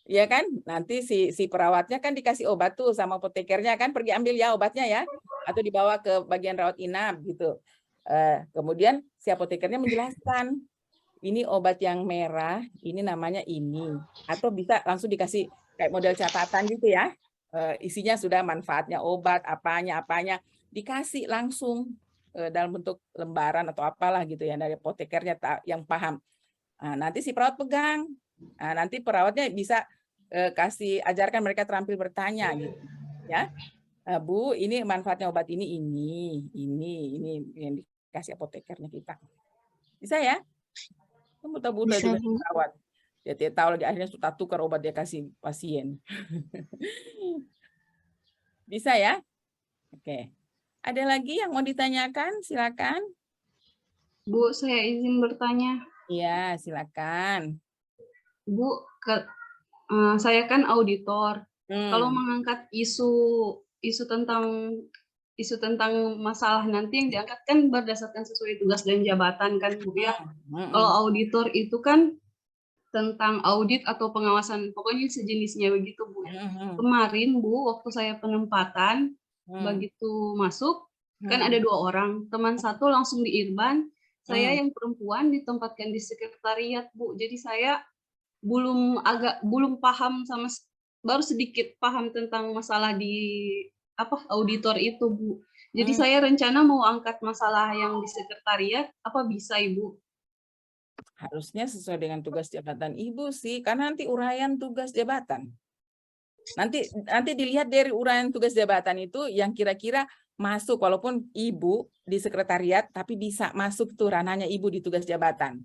Ya kan, nanti si perawatnya kan dikasih obat tuh sama apotekernya kan, pergi ambil ya obatnya ya, atau dibawa ke bagian rawat inap gitu. Kemudian si apotekernya menjelaskan, ini obat yang merah, ini namanya ini, atau bisa langsung dikasih kayak model catatan gitu ya, isinya sudah manfaatnya obat, apanya, dikasih langsung dalam bentuk lembaran atau apalah gitu ya dari apotekernya yang paham. Nanti si perawat pegang, nanti perawatnya bisa ajarkan mereka terampil bertanya gitu ya. Bu, ini manfaatnya obat ini yang dikasih apotekernya kita. Bisa ya? Buta-buta juga perawat. Dia tahu lagi akhirnya sudah tukar obat dia kasih pasien. Bisa ya? Oke. Ada lagi yang mau ditanyakan? Silakan. Bu, saya izin bertanya. Iya, silakan. Bu, saya kan auditor. Kalau mengangkat isu tentang masalah nanti yang diangkat kan berdasarkan sesuai tugas dan jabatan kan Bu ya. Kalau auditor itu kan tentang audit atau pengawasan, pokoknya sejenisnya begitu Bu. Kemarin Bu, waktu saya penempatan, begitu masuk kan ada 2 orang, teman satu langsung di Irban, saya yang perempuan ditempatkan di sekretariat Bu. Jadi saya belum paham baru sedikit paham tentang masalah di auditor itu Bu. Jadi saya rencana mau angkat masalah yang di sekretariat, apa bisa Ibu? Harusnya sesuai dengan tugas jabatan Ibu sih, karena nanti uraian tugas jabatan. Nanti dilihat dari uraian tugas jabatan itu yang kira-kira masuk, walaupun Ibu di sekretariat, tapi bisa masuk tuh ranahnya Ibu di tugas jabatan.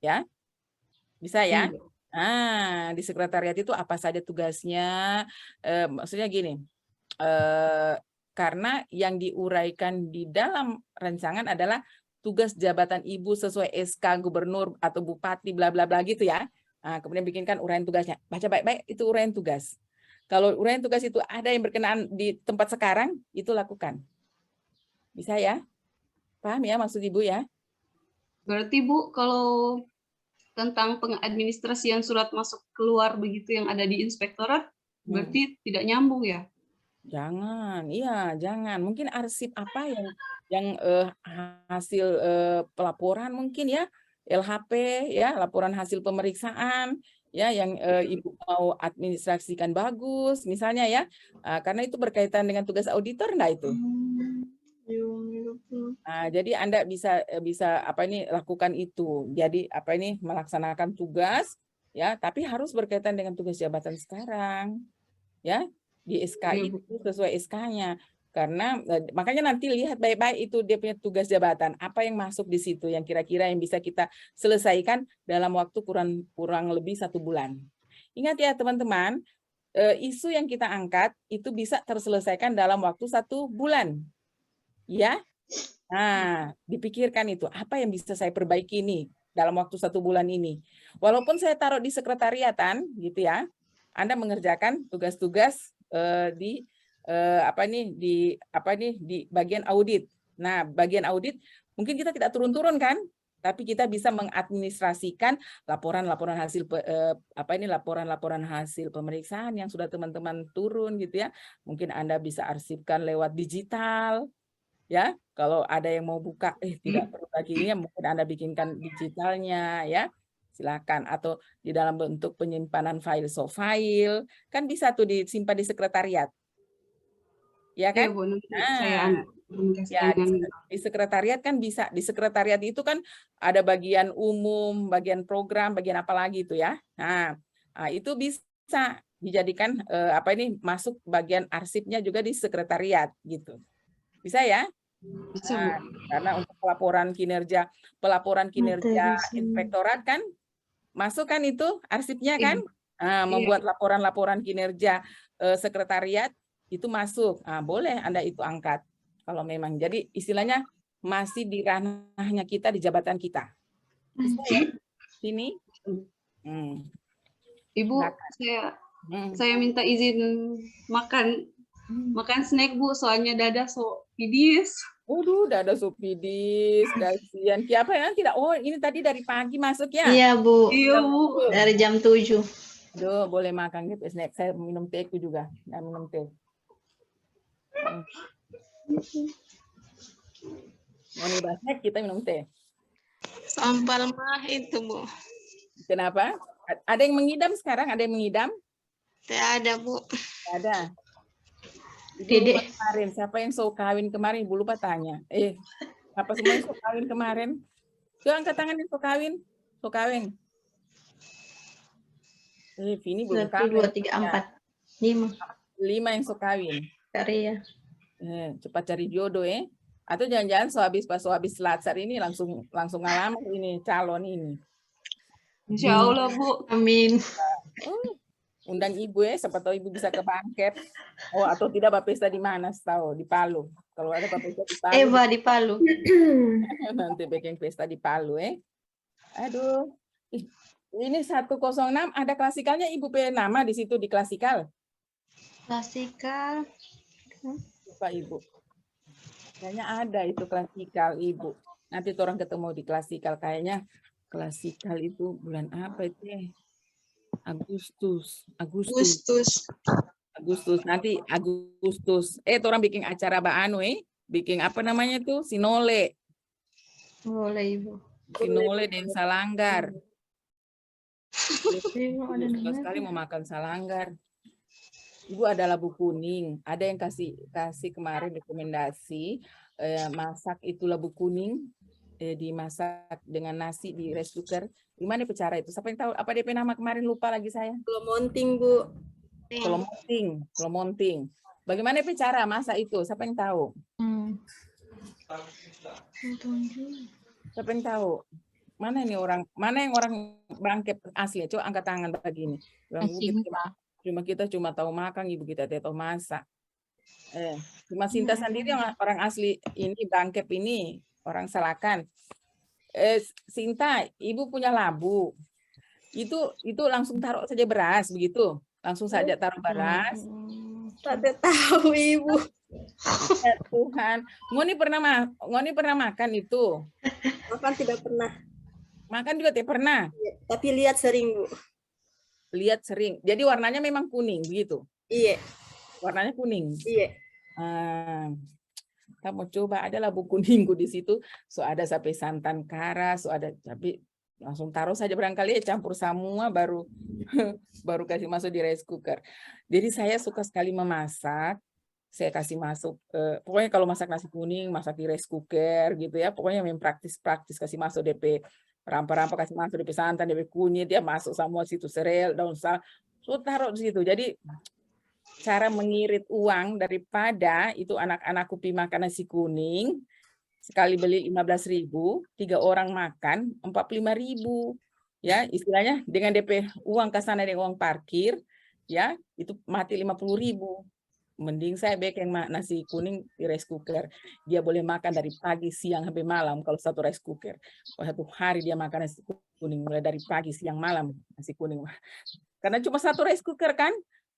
Ya? Bisa ya? Di sekretariat itu apa saja tugasnya? Maksudnya gini, karena yang diuraikan di dalam rancangan adalah tugas jabatan Ibu sesuai SK Gubernur atau Bupati bla bla bla gitu ya. Kemudian bikinkan uraian tugasnya. Baca baik-baik itu uraian tugas. Kalau uraian tugas itu ada yang berkenaan di tempat sekarang, itu lakukan. Bisa ya? Paham ya maksud Ibu ya? Berarti Bu, kalau tentang pengadministrasian surat masuk keluar begitu yang ada di inspektorat, berarti tidak nyambung ya? Jangan, iya jangan. Mungkin arsip apa yang hasil pelaporan mungkin ya, LHP ya, laporan hasil pemeriksaan ya, yang Ibu mau administrasikan bagus misalnya ya, karena itu berkaitan dengan tugas auditor enggak itu? Jadi Anda bisa lakukan itu. Jadi melaksanakan tugas ya, tapi harus berkaitan dengan tugas jabatan sekarang. Ya, di SK itu sesuai SK-nya. Karena makanya nanti lihat baik-baik itu dia punya tugas jabatan, apa yang masuk di situ yang kira-kira yang bisa kita selesaikan dalam waktu kurang lebih 1 bulan. Ingat ya teman-teman, isu yang kita angkat itu bisa terselesaikan dalam waktu 1 bulan. Ya, dipikirkan itu apa yang bisa saya perbaiki nih dalam waktu 1 bulan ini. Walaupun saya taruh di sekretariatan, gitu ya, Anda mengerjakan tugas-tugas di bagian audit. Nah, bagian audit mungkin kita tidak turun-turun kan, tapi kita bisa mengadministrasikan laporan-laporan hasil laporan-laporan hasil pemeriksaan yang sudah teman-teman turun gitu ya. Mungkin Anda bisa arsipkan lewat digital. Ya, kalau ada yang mau buka, tidak perlu lagi ini, mungkin Anda bikinkan digitalnya, ya, silakan. Atau di dalam bentuk penyimpanan file, soft file, kan bisa tuh disimpan di sekretariat, ya kan? Ya, Bu, nanti saya Ya, di sekretariat kan bisa. Di sekretariat itu kan ada bagian umum, bagian program, bagian apa lagi itu ya. Nah, itu bisa dijadikan masuk bagian arsipnya juga di sekretariat gitu. Bisa ya? Bisa, Bu. Nah, karena untuk pelaporan kinerja inspektorat kan masuk kan itu arsipnya kan? Membuat laporan-laporan kinerja sekretariat itu masuk. Boleh Anda itu angkat. Kalau memang, jadi istilahnya masih di ranahnya kita, di jabatan kita. Bisa ya? Sini. Ibu, saya minta izin makan snack, Bu, soalnya dada so pidis. Waduh, dada so pidis, kasihan. Siapa yang tidak? Oh, ini tadi dari pagi masuk ya? Iya, Bu. Iya, Bu. Dari jam 7. Aduh, boleh makan gitu snack. Saya minum tehku juga. Nah, minum teh. Mau nih snack, kita minum teh. Sampal mah itu, Bu. Kenapa? Ada yang mengidam sekarang? Ada yang mengidam? Tidak ada, Bu. Tidak ada. Dede. Kemarin, siapa yang so kawin kemarin? Ibu lupa tanya. Apa semua yang so kawin kemarin? Tuh angkat tangan yang so kawin. So kawin. Vini belum 1, kawin. 2, 3, 4, 5. 5 yang so kawin. Cari ya. Cepat cari jodoh ya. Atau jangan-jangan pas habis latsar ini langsung ngalamar ini calon ini. Insya Allah, Bu. Amin. Undang ibu ya, siapa tahu ibu bisa ke Bangkep. Oh, atau tidak pesta di mana? Tahu di Palu. Kalau ada pesta di Palu. Eva di Palu. Nanti bikin pesta di Palu ya. Aduh. Ini 106 ada klasikalnya, Ibu nama di situ di klasikal. Klasikal. Lupa Ibu. Kayaknya ada itu klasikal Ibu. Nanti orang ketemu di klasikal, kayaknya klasikal itu bulan apa itu ya? Agustus. Nanti Agustus. Orang bikin acara bikin apa namanya tuh? Sinole. Boleh, Ibu. Sinole dan Salanggar. Ada Sekali mau makan Salanggar. Ibu ada labu kuning. Ada yang kasih kemarin rekomendasi masak itu labu kuning dimasak dengan nasi di rice cooker. Gimana cara itu? Siapa yang tahu? Apa DP nama kemarin lupa lagi saya? Kelomonting, Bu. Kelomonting. Bagaimana cara masak itu? Siapa yang tahu? Siapa yang tahu? Mana yang orang Bangkep asli? Coba angkat tangan begini. Cuma kita tahu makan, Ibu kita tidak tahu masak. Cuma Sinta sendiri yang orang asli ini Bangkep ini, orang Salakan. Sinta, Ibu punya labu. Itu langsung taruh saja beras begitu. Langsung saja taruh beras. Tidak tahu, Ibu. Ya, Tuhan. Ngoni pernah makan itu? Makan tidak pernah. Makan juga tidak pernah. Tapi lihat sering, Bu. Lihat sering. Jadi warnanya memang kuning begitu. Iya. Warnanya kuning. Iya. Kamu coba ada labu kuningku di situ. So ada sampai santan kara, so ada cabai. Langsung taruh saja barangkali ya, campur semua baru kasih masuk di rice cooker. Jadi saya suka sekali memasak. Saya kasih masuk pokoknya kalau masak nasi kuning, masak di rice cooker gitu ya. Pokoknya yang praktis kasih masuk DP rampa-rampa, kasih masuk DP santan, DP kunyit, dia masuk semua situ sereal, daun salam. So taruh di situ. Jadi cara mengirit uang daripada itu anak-anakku pi makan nasi kuning sekali beli 15.000, 3 orang makan 45.000. Ya, istilahnya dengan DP uang kesana dengan uang parkir, ya, itu mati 50.000. Mending saya bikin nasi kuning di rice cooker. Dia boleh makan dari pagi, siang, sampai malam kalau satu rice cooker. Kalau 1 hari dia makan nasi kuning mulai dari pagi, siang, malam nasi kuning. Karena cuma 1 rice cooker kan.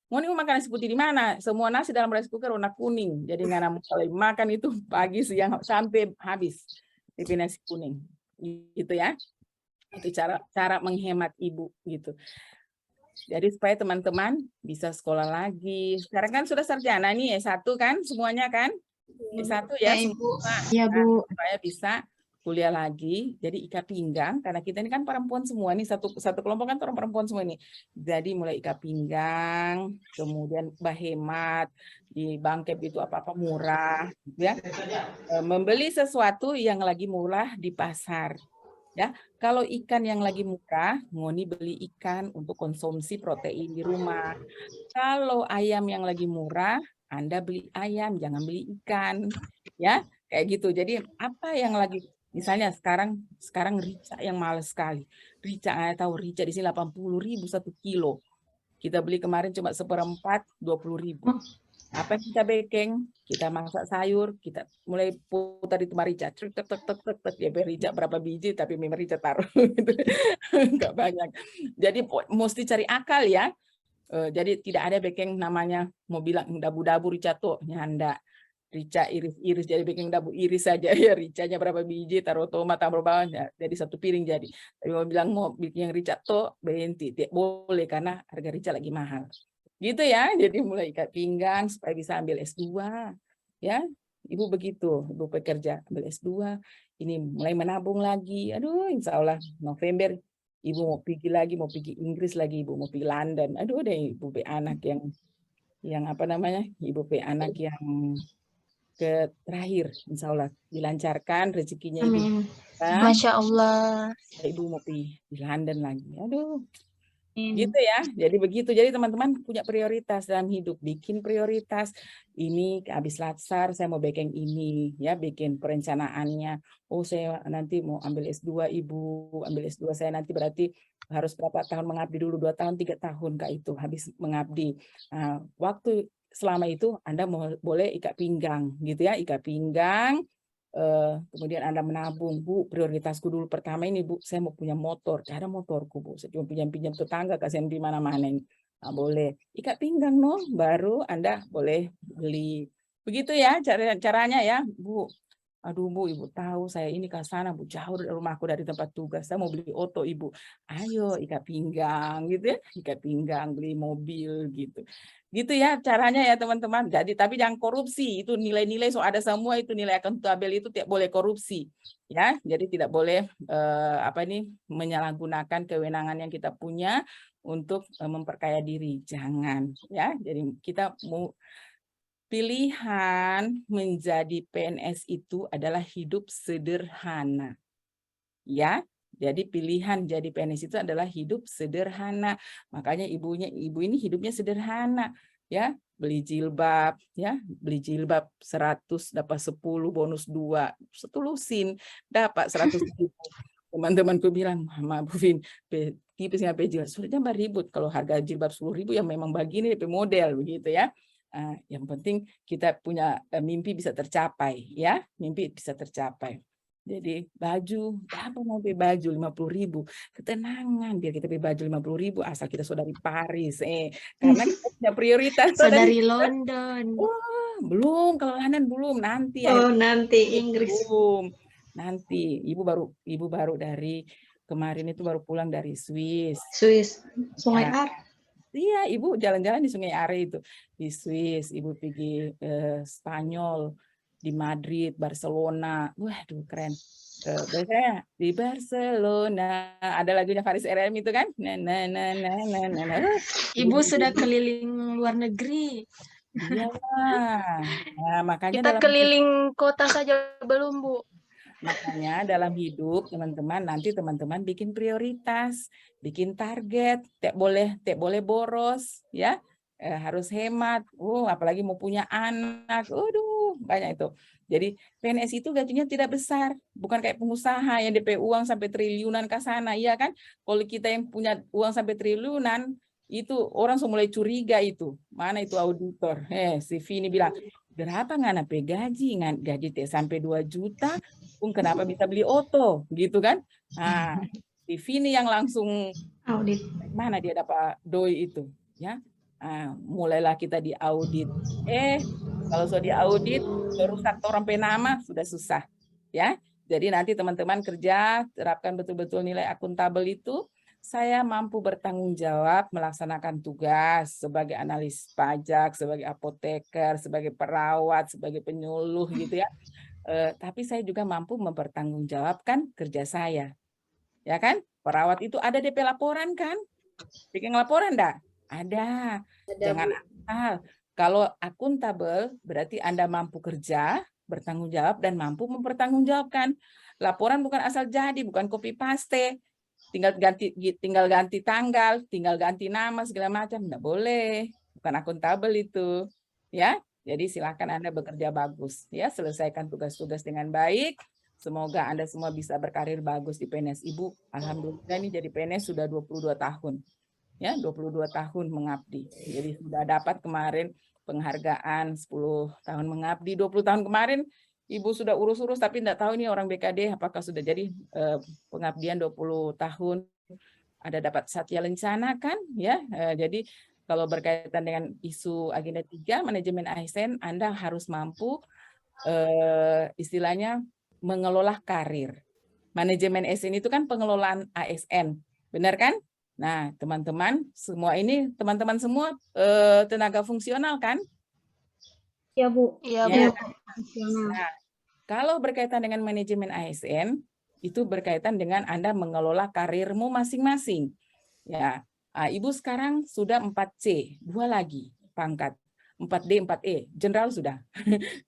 Mau makan nasi putih di mana? Semua nasi dalam rice cooker warna kuning. Jadi nggak kalau makan itu pagi, siang, sampai habis di nasi kuning. Gitu ya. Itu cara menghemat Ibu gitu. Jadi supaya teman-teman bisa sekolah lagi. Sekarang kan sudah sarjana nih, S1 kan semuanya kan? S1 ya, Ibu. semua. Iya, Bu. Supaya bisa kuliah lagi, jadi ikat pinggang, karena kita ini kan perempuan semua, nih satu kelompok kan orang perempuan semua ini. Jadi mulai ikat pinggang, kemudian berhemat, di Bangkep itu apa-apa murah, ya. Membeli sesuatu yang lagi murah di pasar. Ya, kalau ikan yang lagi murah, Ngoni beli ikan untuk konsumsi protein di rumah. Kalau ayam yang lagi murah, Anda beli ayam, jangan beli ikan. Ya, kayak gitu. Jadi apa yang lagi, misalnya sekarang rica yang mahal sekali. Rica, tahu rica di sini 80.000 1 kilo. Kita beli kemarin cuma 1/4 20.000. Apa yang kita baking? Kita masak sayur, kita mulai putar itu merica, tek tek tek tek tek tek, ya merica berapa biji tapi merica taruh gitu. Enggak banyak. Jadi mesti cari akal ya. Jadi tidak ada baking namanya mau bilang dabu-dabu rica tuh, nyanda. Rica iris-iris jadi baking dabu iris saja ya, ricanya berapa biji taruh tomat taruh bawang ya, jadi 1 piring jadi. Tapi mau bilang mau bikin yang rica tuh benti, tidak boleh karena harga rica lagi mahal. Gitu ya, jadi mulai ikat pinggang supaya bisa ambil S2. Ya, Ibu begitu, Ibu bekerja, ambil S2, ini mulai menabung lagi. Aduh, insya Allah November Ibu mau pergi lagi, mau pergi Inggris lagi, Ibu mau pergi London. Aduh deh, Ibu be anak yang apa namanya? Ibu be anak yang terakhir, insya Allah dilancarkan rezekinya Ibu. Amin. Masya Allah. Ibu mau pergi di London lagi. Aduh. Gitu ya, jadi begitu. Jadi teman-teman punya prioritas dalam hidup, bikin prioritas. Ini habis latsar saya mau bikin ini, ya bikin perencanaannya. Oh saya nanti mau ambil S2 Ibu, ambil S2 saya nanti berarti harus berapa tahun mengabdi dulu, 2 tahun, 3 tahun Kak itu habis mengabdi. Nah, waktu selama itu Anda boleh ikat pinggang, gitu ya, ikat pinggang. Kemudian Anda menabung, Bu, prioritasku dulu pertama ini Bu, saya mau punya motor, gak ada motorku Bu, saya cuma pinjam-pinjam tetangga, kasihan di mana-mana ini. Nah, boleh ikat pinggang no, baru Anda boleh beli. Begitu ya caranya ya Bu. Aduh Bu, Ibu tahu saya ini ke sana Bu, jauh dari rumahku dari tempat tugas, saya mau beli oto Ibu. Ayo ikat pinggang gitu ya, ikat pinggang, beli mobil gitu. Gitu ya caranya ya teman-teman. Jadi tapi jangan korupsi, itu nilai-nilai so ada semua itu nilai akuntabel itu tidak boleh korupsi ya. Jadi tidak boleh menyalahgunakan kewenangan yang kita punya untuk memperkaya diri. Jangan ya. Jadi kita mau pilihan menjadi PNS itu adalah hidup sederhana. Ya. Jadi pilihan jadi PNS itu adalah hidup sederhana. Makanya ibu ini hidupnya sederhana, ya. Beli jilbab, ya. Beli jilbab 100 dapat 10 bonus 2. Setulusin dapat 100.000. Teman-temanku bilang, "Mama Buvin, tipis ngapain jilbab? Sudah ribut kalau harga jilbab 10.000 yang memang begini DP model begitu ya." Yang penting kita punya mimpi bisa tercapai, ya. Mimpi bisa tercapai. Jadi baju, apa mau beli baju 50.000, ketenangan biar kita beli baju 50.000 asal kita saudari Paris, karena kita punya prioritas Saudari London. Wah, belum, kalau London belum, nanti ya. Oh, nanti Inggris. Belum. Nanti ibu baru dari kemarin itu baru pulang dari Swiss. Sungai Ar. Iya, Ibu jalan-jalan di Sungai Are itu. Di Swiss, Ibu pergi Spanyol, di Madrid, Barcelona. Waduh, keren. Biasanya di Barcelona, ada lagunya Faris RM itu kan? Ibu sudah keliling luar negeri. Iya. Nah, makanya Kita keliling kota saja belum, Bu. Makanya dalam hidup teman-teman nanti teman-teman bikin prioritas, bikin target, tidak boleh boros ya, harus hemat. Apalagi mau punya anak, banyak itu. Jadi PNS itu gajinya tidak besar, bukan kayak pengusaha yang DP uang sampai triliunan ke sana, iya kan? Kalau kita yang punya uang sampai triliunan itu orang sudah mulai curiga itu, mana itu auditor? Si Vini bilang, berapa nggak gaji sampai 2 juta, kenapa bisa beli oto gitu kan? Nah, TV ini yang langsung Audit. Mana dia dapat doi itu ya? Mulailah kita diaudit. Kalau sudah diaudit, rusak orang penama sudah susah ya. Jadi nanti teman-teman kerja terapkan betul-betul nilai akuntabel itu saya mampu bertanggung jawab melaksanakan tugas sebagai analis pajak, sebagai apoteker, sebagai perawat, sebagai penyuluh gitu ya. Tapi saya juga mampu mempertanggungjawabkan kerja saya. Ya kan? Perawat itu ada DP laporan kan? Bikin laporan enggak? Ada. Jangan asal. Kalau akuntabel berarti Anda mampu kerja, bertanggung jawab dan mampu mempertanggungjawabkan. Laporan bukan asal jadi, bukan copy paste. Tinggal ganti tanggal, tinggal ganti nama segala macam, enggak boleh. Bukan akuntabel itu. Ya. Jadi silakan Anda bekerja bagus ya, selesaikan tugas-tugas dengan baik. Semoga Anda semua bisa berkarir bagus di PNS. Ibu, alhamdulillah ini jadi PNS sudah 22 tahun. Ya, 22 tahun mengabdi. Jadi sudah dapat kemarin penghargaan 10 tahun mengabdi. 20 tahun kemarin Ibu sudah urus-urus tapi enggak tahu nih orang BKD apakah sudah jadi pengabdian 20 tahun. Ada dapat Satya Lencana kan ya. Jadi kalau berkaitan dengan isu agenda 3 manajemen ASN, Anda harus mampu istilahnya mengelola karir. Manajemen ASN itu kan pengelolaan ASN, benar kan? Nah, teman-teman semua ini, teman-teman semua tenaga fungsional kan? Ya, Bu. Iya, Ya. Bu. Nah, kalau berkaitan dengan manajemen ASN, itu berkaitan dengan Anda mengelola karirmu masing-masing. Ya, Ibu sekarang sudah 4C, 2 lagi pangkat. 4D, 4E, jenderal sudah.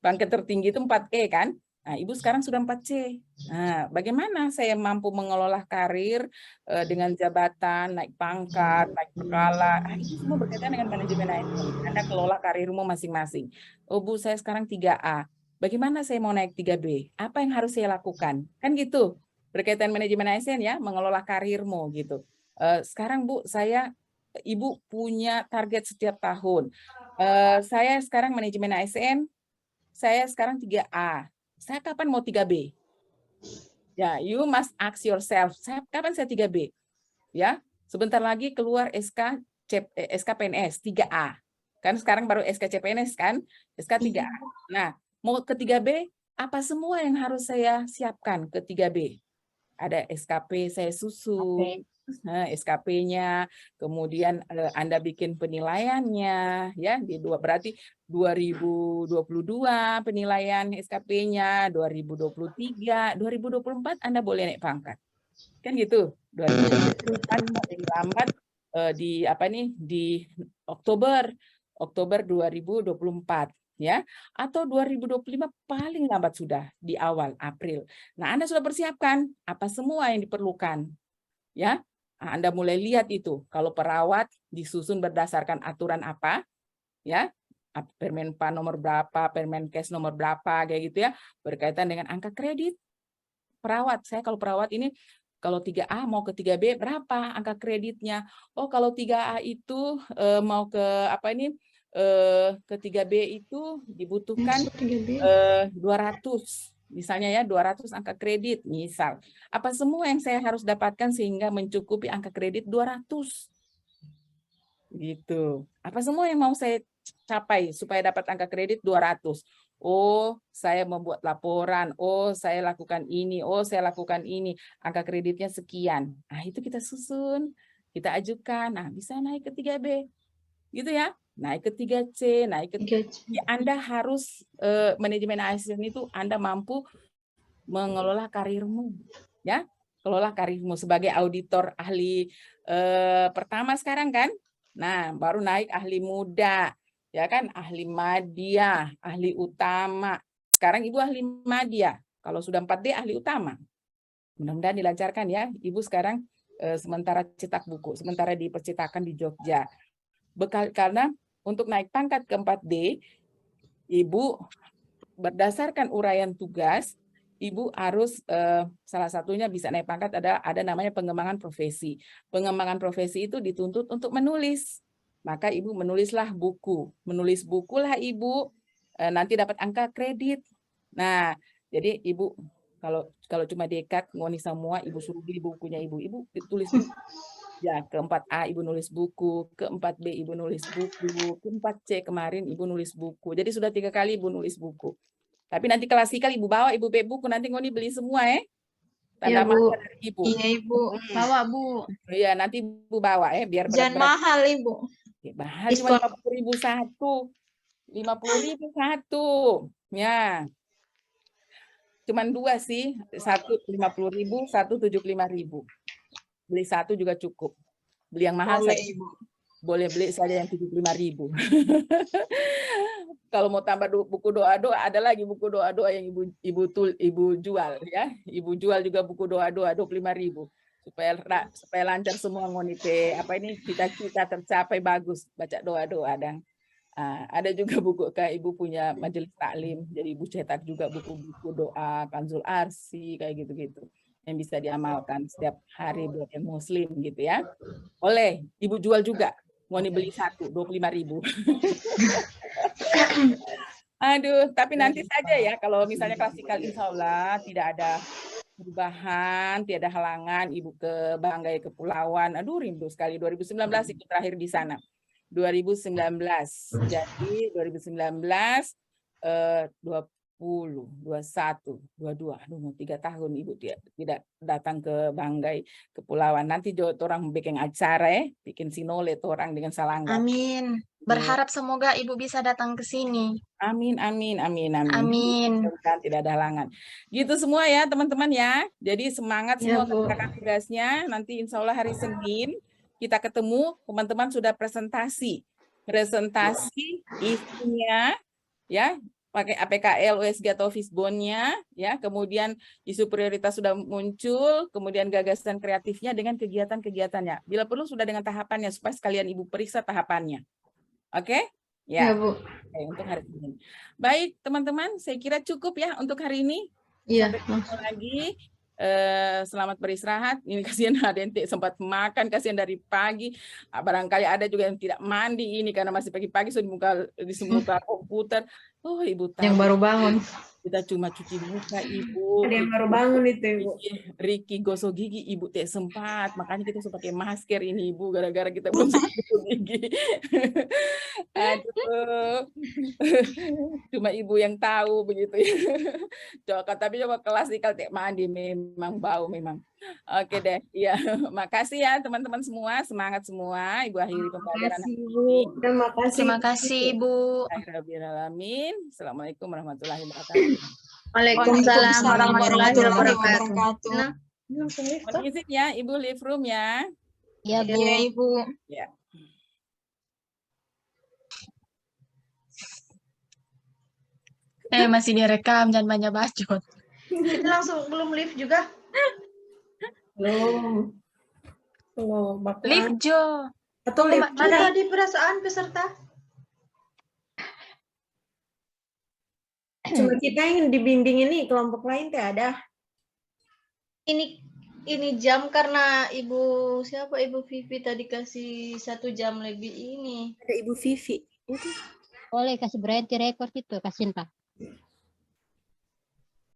Pangkat tertinggi itu 4E kan? Nah, Ibu sekarang sudah 4C. Nah, bagaimana saya mampu mengelola karir dengan jabatan, naik pangkat, naik skala. Itu semua berkaitan dengan manajemen ASN. Anda kelola karirmu masing-masing. Oh Bu, saya sekarang 3A. Bagaimana saya mau naik 3B? Apa yang harus saya lakukan? Kan gitu. Berkaitan manajemen ASN ya, mengelola karirmu gitu. Sekarang Bu, Ibu punya target setiap tahun. Saya sekarang manajemen ASN, saya sekarang 3A. Saya kapan mau 3B? Ya, you must ask yourself, kapan saya 3B? Ya, sebentar lagi keluar SK PNS 3A. Kan sekarang baru SK CPNS kan? SK 3A. Nah, mau ke 3B, apa semua yang harus saya siapkan ke 3B? Ada SKP saya susun, SKP-nya, kemudian Anda bikin penilaiannya, ya, berarti 2022 penilaian SKP-nya, 2023, 2024 Anda boleh naik pangkat. Kan gitu, 2024 paling lambat di Oktober 2024. Ya, atau 2025 paling lambat sudah di awal April. Nah, Anda sudah persiapkan apa semua yang diperlukan. Ya, Anda mulai lihat itu. Kalau perawat disusun berdasarkan aturan apa, ya, Permenpa nomor berapa, Permenkes nomor berapa, kayak gitu ya, berkaitan dengan angka kredit. Perawat, saya kalau perawat ini kalau 3A mau ke 3B berapa angka kreditnya? Oh, kalau 3A itu mau ke ke 3B itu dibutuhkan 200. Misalnya ya 200 angka kredit misal. Apa semua yang saya harus dapatkan sehingga mencukupi angka kredit 200? Gitu. Apa semua yang mau saya capai supaya dapat angka kredit 200? Oh, saya membuat laporan. Oh, saya lakukan ini. Oh, saya lakukan ini. Angka kreditnya sekian. Nah, itu kita susun, kita ajukan. Nah, bisa naik ke 3B. Gitu ya. Naik ke 3C, naik ke 3C. Anda harus manajemen ASN itu Anda mampu mengelola karirmu, ya. Kelola karirmu sebagai auditor ahli pertama sekarang kan. Nah, baru naik ahli muda, ya kan, ahli madya, ahli utama. Sekarang Ibu ahli madya. Kalau sudah 4D ahli utama. Mudah-mudahan dilancarkan ya. Ibu sekarang sementara cetak buku, sementara di percetakan di Jogja. Karena untuk naik pangkat ke 4D, Ibu berdasarkan uraian tugas, Ibu harus salah satunya bisa naik pangkat ada namanya pengembangan profesi. Pengembangan profesi itu dituntut untuk menulis. Maka Ibu menulislah buku. Menulis bukulah Ibu nanti dapat angka kredit. Nah, jadi Ibu kalau cuma dekat ngoni semua, Ibu suruh beli bukunya Ibu. Ibu tulis buku. Ya, ke 4A Ibu nulis buku, ke 4B Ibu nulis buku, ke 4C kemarin Ibu nulis buku. Jadi sudah 3 kali Ibu nulis buku. Tapi nanti kelas ikal Ibu bawa Ibu buku, nanti ngoni beli semua ya. Tanda Iya, Bu. mahal dari Ibu. Iya, Ibu. Bawa, Bu. Iya, nanti Ibu bawa ya, biar Jangan berat-berat. mahal, Ibu. Ya, mahal cuma Diskon. 50.000 satu. 50.000 satu. Ya. Cuman 2 sih. Satu 50.000, satu 75.000. Beli satu juga cukup. Beli yang mahal Boleh, saja. Ibu. Boleh beli saja yang 75.000. Kalau mau tambah buku doa-doa, ada lagi buku doa-doa yang ibu jual ya. Ibu jual juga buku doa-doa 25.000 supaya lancar semua ngonite apa ini cita-cita tercapai bagus baca doa-doa dan ada juga buku kayak ibu punya majelis taklim, jadi ibu cetak juga buku-buku doa Kanzul Arsi kayak gitu-gitu yang bisa diamalkan setiap hari buat yang muslim gitu ya. Oleh ibu jual juga, mau beli satu 25.000. Aduh, tapi nanti saja ya kalau misalnya klasikal insya Allah tidak ada perubahan, tiada halangan Ibu ke Banggai Kepulauan. Aduh, rindu sekali 2019 itu terakhir di sana. 2019. Jadi 2019 20, 21, 22. Aduh, mau 3 tahun Ibu tidak datang ke Banggai Kepulauan. Nanti orang bikin acara bikin sinole orang dengan Salangga. Amin. Berharap semoga Ibu bisa datang ke sini. Amin, amin, amin, amin. Amin. Mudah-mudahan tidak ada halangan. Gitu semua ya teman-teman ya. Jadi semangat Ya, semua Bu. kerjakan tugasnya. Nanti insya Allah hari Senin kita ketemu. Teman-teman sudah presentasi. Presentasi isinya ya. Pakai APKL, USG atau Fishbone-nya. Ya. Kemudian isu prioritas sudah muncul. Kemudian gagasan kreatifnya dengan kegiatan-kegiatannya. Bila perlu sudah dengan tahapannya. Supaya sekalian Ibu periksa tahapannya. Oke? Ya. Ya, Bu. Oke, untuk hari ini. Baik, teman-teman, saya kira cukup ya untuk hari ini. Iya, Sampai ketemu lagi. Selamat beristirahat. Ini kasihan ada yang sempat makan, kasihan dari pagi. Barangkali ada juga yang tidak mandi ini karena masih pagi-pagi sudah di muka komputer. Oh, Ibu tahu. Yang baru bangun. Kita cuma cuci muka, Ibu. Ada yang baru bangun itu, Ibu. Ricky gosok gigi, Ibu tidak sempat. Makanya kita harus pakai masker ini, Ibu. Gara-gara kita belum sempat gosok gigi. Aduh. Cuma Ibu yang tahu begitu ya. Tapi coba klasikal tidak mandi memang bau memang. Oke deh. Ya, makasih ya teman-teman semua. Semangat semua. Ibu akhiri pembelajaran. Terima kasih, Bu. Terima kasih. Terima kasih, Ibu. Amin. Assalamualaikum warahmatullahi wabarakatuh. Waalaikumsalam warahmatullahi wabarakatuh. wabarakatuh. Langsung lift, Mohon izin ya, Ibu leave room ya. Ya, Bu. Iya, Ibu. Ya. Masih direkam, jangan banyak bacot. langsung belum lift juga? Belum. Belum. Lift, Jo. Atau lift ada di perasaan peserta? Cuma kita yang dibimbing ini, kelompok lain teh ada. Ini jam karena Ibu siapa Ibu Vivi tadi kasih 1 jam lebih ini. Ada Ibu Vivi. Boleh kasih berhenti rekor itu, kasihin Pak.